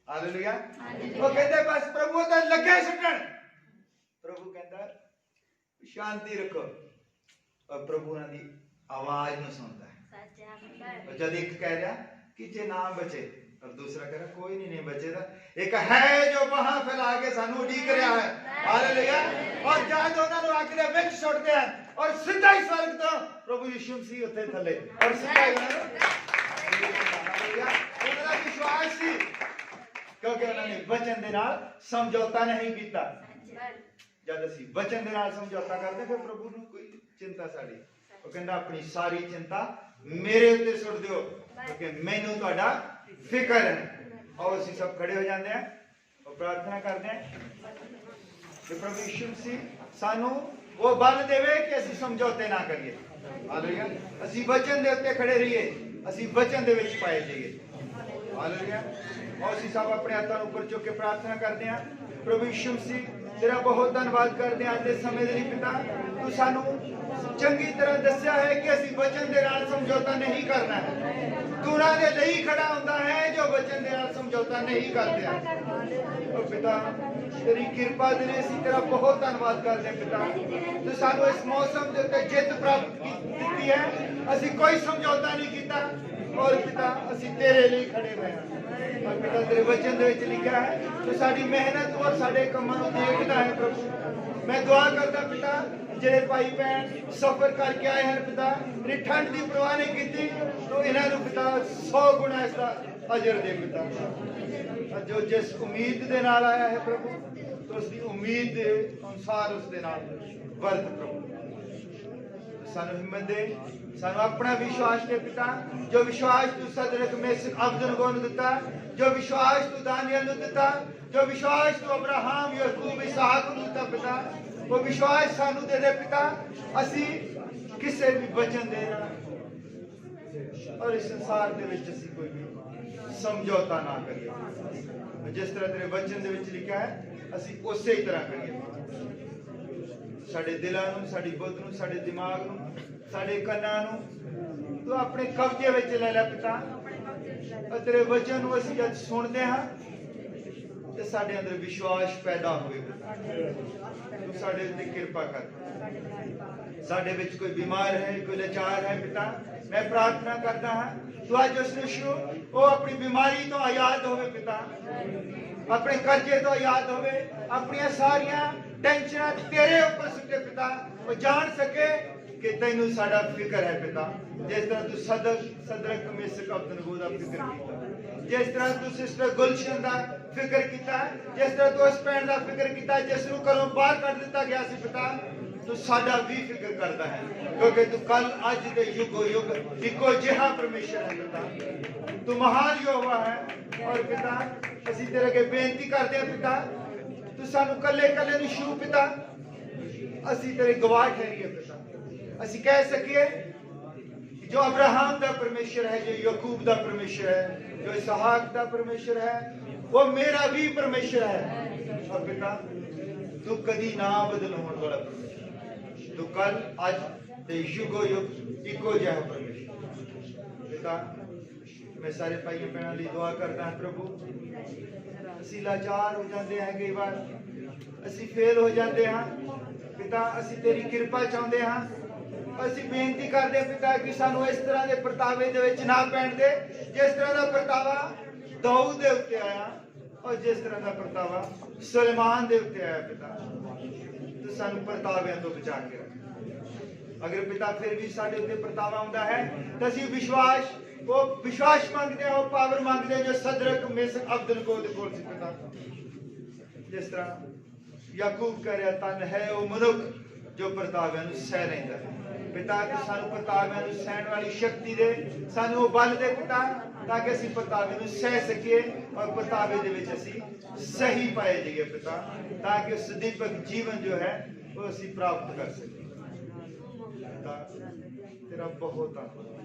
Speaker 1: ਹਾਲੇਲੂਇਆ। ਉਹ ਕਹਿੰਦੇ ਬਸ ਪ੍ਰਭੂ ਤਾਂ ਲੱਗੇ ਸੁੱਟਣ। ਪ੍ਰਭੂ ਕਹਿੰਦਾ ਸ਼ਾਂਤੀ ਰੱਖੋ। ਔਰ ਪ੍ਰਭੂ ਉਹਨਾਂ ਦੀ ਆਵਾਜ਼ ਨੂੰ ਸੁਣਦਾ ਹੈ। जब एक कह रहा कि जे ना बचे और दूसरा कह रहा कोई नहीं बचेगा, एक है जो वहां फैला के सानू उड़ीक रहा है। हालेलुया। और जब उन्हां नु आग दे विच सुटदे हैं और सीधा ही स्वर्ग तो प्रभु यीशु मसीह उत्थे थले और सीधा ही हालेलुया उन्हां दा विश्वास सी, क्योंकि उन्हां ने वचन दे नाल समझौता नहीं कीता। जब ਅਸੀਂ वचन दे नाल समझौता करदे फिर प्रभु ਨੂੰ ਕੋਈ चिंता साडी। ਉਹ ਕਹਿੰਦਾ ਆਪਣੀ ਸਾਰੀ चिंता मेरे उत्ते सुट दियो क्योंकि मैनू तुहाडा फिक्र है। और ਅਸੀਂ सब खड़े हो जाते हैं और प्रार्थना करते हैं कि प्रभु यीशु मसीह सानू वो बल देवे कि ਅਸੀਂ समझौते ना करिए। हालेलुया। ਅਸੀਂ वचन दे उत्ते खड़े रहिए, ਅਸੀਂ वचन दे विच पाए जाइए। हालेलुया। और ਅਸੀਂ सब अपने हाथों ऊपर चुक के प्रार्थना करते हैं। प्रभु यीशु मसीह तेरा बहुत धन्यवाद करते हैं आज दे समय दे लिए पिता, तू सानू चंगी तरह दस्या है कि ਅਸੀਂ वचन दे नाल समझौता नहीं करना है। तू उन्हां दे लई खड़ा हुंदा है जो वचन दे नाल समझौता नहीं करते हैं। और पिता तेरी किरपा दे लिए ਅਸੀਂ तेरा बहुत धन्यवाद करते हैं पिता, तू सानू इस मौसम दे उत्ते जित प्राप्त कीती है। ਅਸੀਂ कोई समझौता नहीं कीता और पिता ਅਸੀਂ तेरे ਲਈ खड़े होए हैं। और पिता तेरे वचन दे विच लिखा है तू साडी मेहनत और साडे कंमां नूं देखदा है। प्रभु मैं दुआ करदा पिता ਜਿਹੜੇ ਭਾਈ ਭੈਣ ਸਫਰ ਕਰਕੇ ਆਏ ਹਨ ਪਿਤਾ, ਇਹ ਠੰਡ ਦੀ ਪਰਵਾਹ ਨਹੀਂ ਕੀਤੀ, ਤੋ ਇਹਨਾਂ ਨੂੰ ਪਿਤਾ 100 ਗੁਣਾ ਇਸ ਦਾ ਅਜਰ ਦੇ ਪਿਤਾ। ਜੋ ਜਿਸ ਉਮੀਦ ਦੇ ਨਾਲ ਆਇਆ ਹੈ ਪ੍ਰਭੂ, ਤੋ ਉਸ ਦੀ ਉਮੀਦ ਦੇ ਅਨੁਸਾਰ ਉਸ ਦੇ ਨਾਲ ਵਰਤ ਪ੍ਰਭੂ। ਸਾਨੂੰ ਹਿੰਮਤ ਦੇ, ਸਾਨੂੰ ਆਪਣਾ ਵਿਸ਼ਵਾਸ ਦੇ ਪਿਤਾ, ਜੋ ਵਿਸ਼ਵਾਸ ਤੂੰ ਸਦਰਕ ਮੇਸ਼ਕ ਅਬਦਨਗੋ ਨੂੰ ਦਿੱਤਾ, ਜੋ ਵਿਸ਼ਵਾਸ ਤੂੰ ਦਾਨੀਏਲ ਨੂੰ ਦਿੱਤਾ, ਜੋ ਵਿਸ਼ਵਾਸ ਤੂੰ ਅਬਰਾਹਮ ਯਾਕੂਬ ਇਸਾਕ ਨੂੰ ਦਿੱਤਾ ਪਿਤਾ, वो विश्वास सानू दे दे पिता। असी किसी भी वचन दे और इस संसार दे विच असी कोई भी समझौता ना करिए। जिस तरह तेरे वचन दे विच लिखा है असी उसे ही तरह करिए। साडे दिलां नूं, साडी बुद्ध नूं, साडे दिमाग नूं, साडे कन्नां नूं तू अपने कब्जे विच ले ले पिता। और तेरे वचन नूं असी जद सुनदे हां ते साडे अंदर विश्वास पैदा होवे। तू साडे उत्ते किरपा कर। ਸਾਡੇ ਵਿੱਚ ਕੋਈ ਬਿਮਾਰ ਹੈ, ਕੋਈ ਲਾਚਾਰ ਹੈ ਪਿਤਾ, ਮੈਂ ਪ੍ਰਾਰਥਨਾ ਕਰਦਾ ਹਾਂ ਤੂੰ ਅੱਜ ਉਸ ਨੂੰ ਛੂ, ਉਹ ਆਪਣੀ ਬਿਮਾਰੀ ਤੋਂ ਆਜ਼ਾਦ ਹੋਵੇ ਪਿਤਾ, ਆਪਣੇ ਕਰਜ਼ੇ ਤੋਂ ਆਜ਼ਾਦ ਹੋਵੇ, ਆਪਣੀਆਂ ਸਾਰੀਆਂ ਟੈਨਸ਼ਨਾਂ ਤੇਰੇ ਉੱਪਰ ਸੁੱਟੇ ਪਿਤਾ, ਉਹ ਜਾਣ ਸਕੇ ਕਿ ਤੈਨੂੰ ਸਾਡਾ ਫਿਕਰ ਹੈ ਪਿਤਾ। ਜਿਸ ਤਰ੍ਹਾਂ ਤੂੰ ਸਦਰਕ ਮੇਸ਼ਕ ਅਬਦਨਗੋ ਦਾ ਫਿਕਰ ਕੀਤਾ, ਜਿਸ ਤਰ੍ਹਾਂ ਤੂੰ ਸਿਸਟਰ ਗੁਲਸ਼ਨ ਦਾ ਫਿਕਰ ਕੀਤਾ, ਜਿਸ ਤਰ੍ਹਾਂ ਤੂੰ ਉਸ ਭੈਣ ਦਾ ਫਿਕਰ ਕੀਤਾ ਜਿਸ ਨੂੰ ਘਰੋਂ ਬਾਹਰ ਕੱਢ ਦਿੱਤਾ ਗਿਆ ਸੀ ਪਿਤਾ, ਤੂੰ ਸਾਡਾ ਵੀ ਫਿਕਰ ਕਰਦਾ ਹੈ, ਕਿਉਂਕਿ ਤੂੰ ਕੱਲ ਅੱਜ ਤੇ ਯੁਗੋ ਯੁਗ ਇੱਕੋ ਜਿਹਾ ਪਰਮੇਸ਼ਰ ਹੈ ਪਿਤਾ, ਤੂੰ ਮਹਾਨ ਯਹੋਵਾ ਹੈ। ਔਰ ਪਿਤਾ ਅਸੀਂ ਤੇਰੇ ਅੱਗੇ ਬੇਨਤੀ ਕਰਦੇ ਹਾਂ ਪਿਤਾ, ਤੂੰ ਸਾਨੂੰ ਕੱਲੇ ਕੱਲੇ ਨੂੰ ਛੂ ਪਿਤਾ, ਅਸੀਂ ਤੇਰੇ ਗਵਾਹ ਠਹਿਰੀਏ ਪਿਤਾ, ਅਸੀਂ ਕਹਿ ਸਕੀਏ जो अब्राहम का परमेश्वर है, जो याकूब का परमेश्वर है, जो इसहाक का परमेश्वर है, वो मेरा भी परमेश्वर है। और पिता तू कदी ना बदल होने वाला परमेश्वर, तू कल आज ते युगो युग इको जिहा परमेश्वर। पिता मैं सारे भाइयों भैनों लिए दुआ करता हूं प्रभु, असी लाचार हो जाते हैं, कई बार असी फेल हो जाते हैं पिता, असी तेरी कृपा चाहते हैं, ਅਸੀਂ ਬੇਨਤੀ ਕਰਦੇ ਪਿਤਾ ਕਿ ਸਾਨੂੰ ਇਸ ਤਰ੍ਹਾਂ ਦੇ ਪਰਤਾਵੇ ਦੇ ਵਿੱਚ ਨਾ ਪੈਣ ਦੇ ਜਿਸ ਤਰ੍ਹਾਂ ਦਾ ਪਰਤਾਵਾ ਦਾਊਦ ਦੇ ਉੱਤੇ ਆਇਆ ਔਰ ਜਿਸ ਤਰ੍ਹਾਂ ਦਾ ਪਰਤਾਵਾ ਸੁਲੇਮਾਨ ਦੇ ਉੱਤੇ ਆਇਆ ਪਿਤਾ, ਤੂੰ ਸਾਨੂੰ ਪਰਤਾਵਿਆਂ ਤੋਂ ਬਚਾ ਕੇ ਰੱਖ। ਅਗਰ ਪਿਤਾ ਫਿਰ ਵੀ ਸਾਡੇ ਉੱਤੇ ਪਰਤਾਵਾ ਆਉਂਦਾ ਹੈ ਤਾਂ ਅਸੀਂ ਵਿਸ਼ਵਾਸ ਮੰਗਦੇ ਹਾਂ, ਉਹ ਪਾਵਰ ਮੰਗਦੇ ਹਾਂ ਜੋ ਸਦਰਕ ਮੇਸ਼ਕ ਅਬਦਨਗੋ ਦੇ ਕੋਲ ਸੀ ਪਿਤਾ। ਜਿਸ ਤਰ੍ਹਾਂ ਯਾਕੂਬ ਕਹਿ ਰਿਹਾ ਤਨ ਹੈ ਉਹ ਮਨੁੱਖ ਜੋ ਪਰਤਾਵਿਆਂ ਨੂੰ ਸਹਿ ਲੈਂਦਾ ਹੈ पिता, कि सानू परतावियां नूं सहण वाली शक्ति दे, सानू वो बल दे पिता, ताकि असीं परतावे नूं सह सकीए और परतावे दे विच असीं सही पाए जाइए पिता, ताकि सदीपक जीवन जो है वो असीं प्राप्त कर सकें। पिता तेरा बहुत धन्नवाद,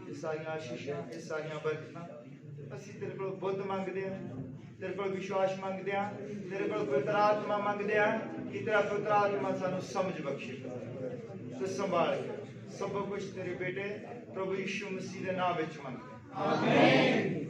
Speaker 1: ये सारियां आशीषां, ये सारियां बरकतां असीं तेरे कोल बुद्ध मंगदे हां, तेरे कोल विश्वास मंगदे हां, तेरे कोल पवित्र आत्मा मंगदे हां कि तेरा पवित्र आत्मा सानू समझ बख्शे तो संभाल सब कुछ तेरे बेटे प्रभु यीशु मसीह के नाम विच मंगते। आमीन।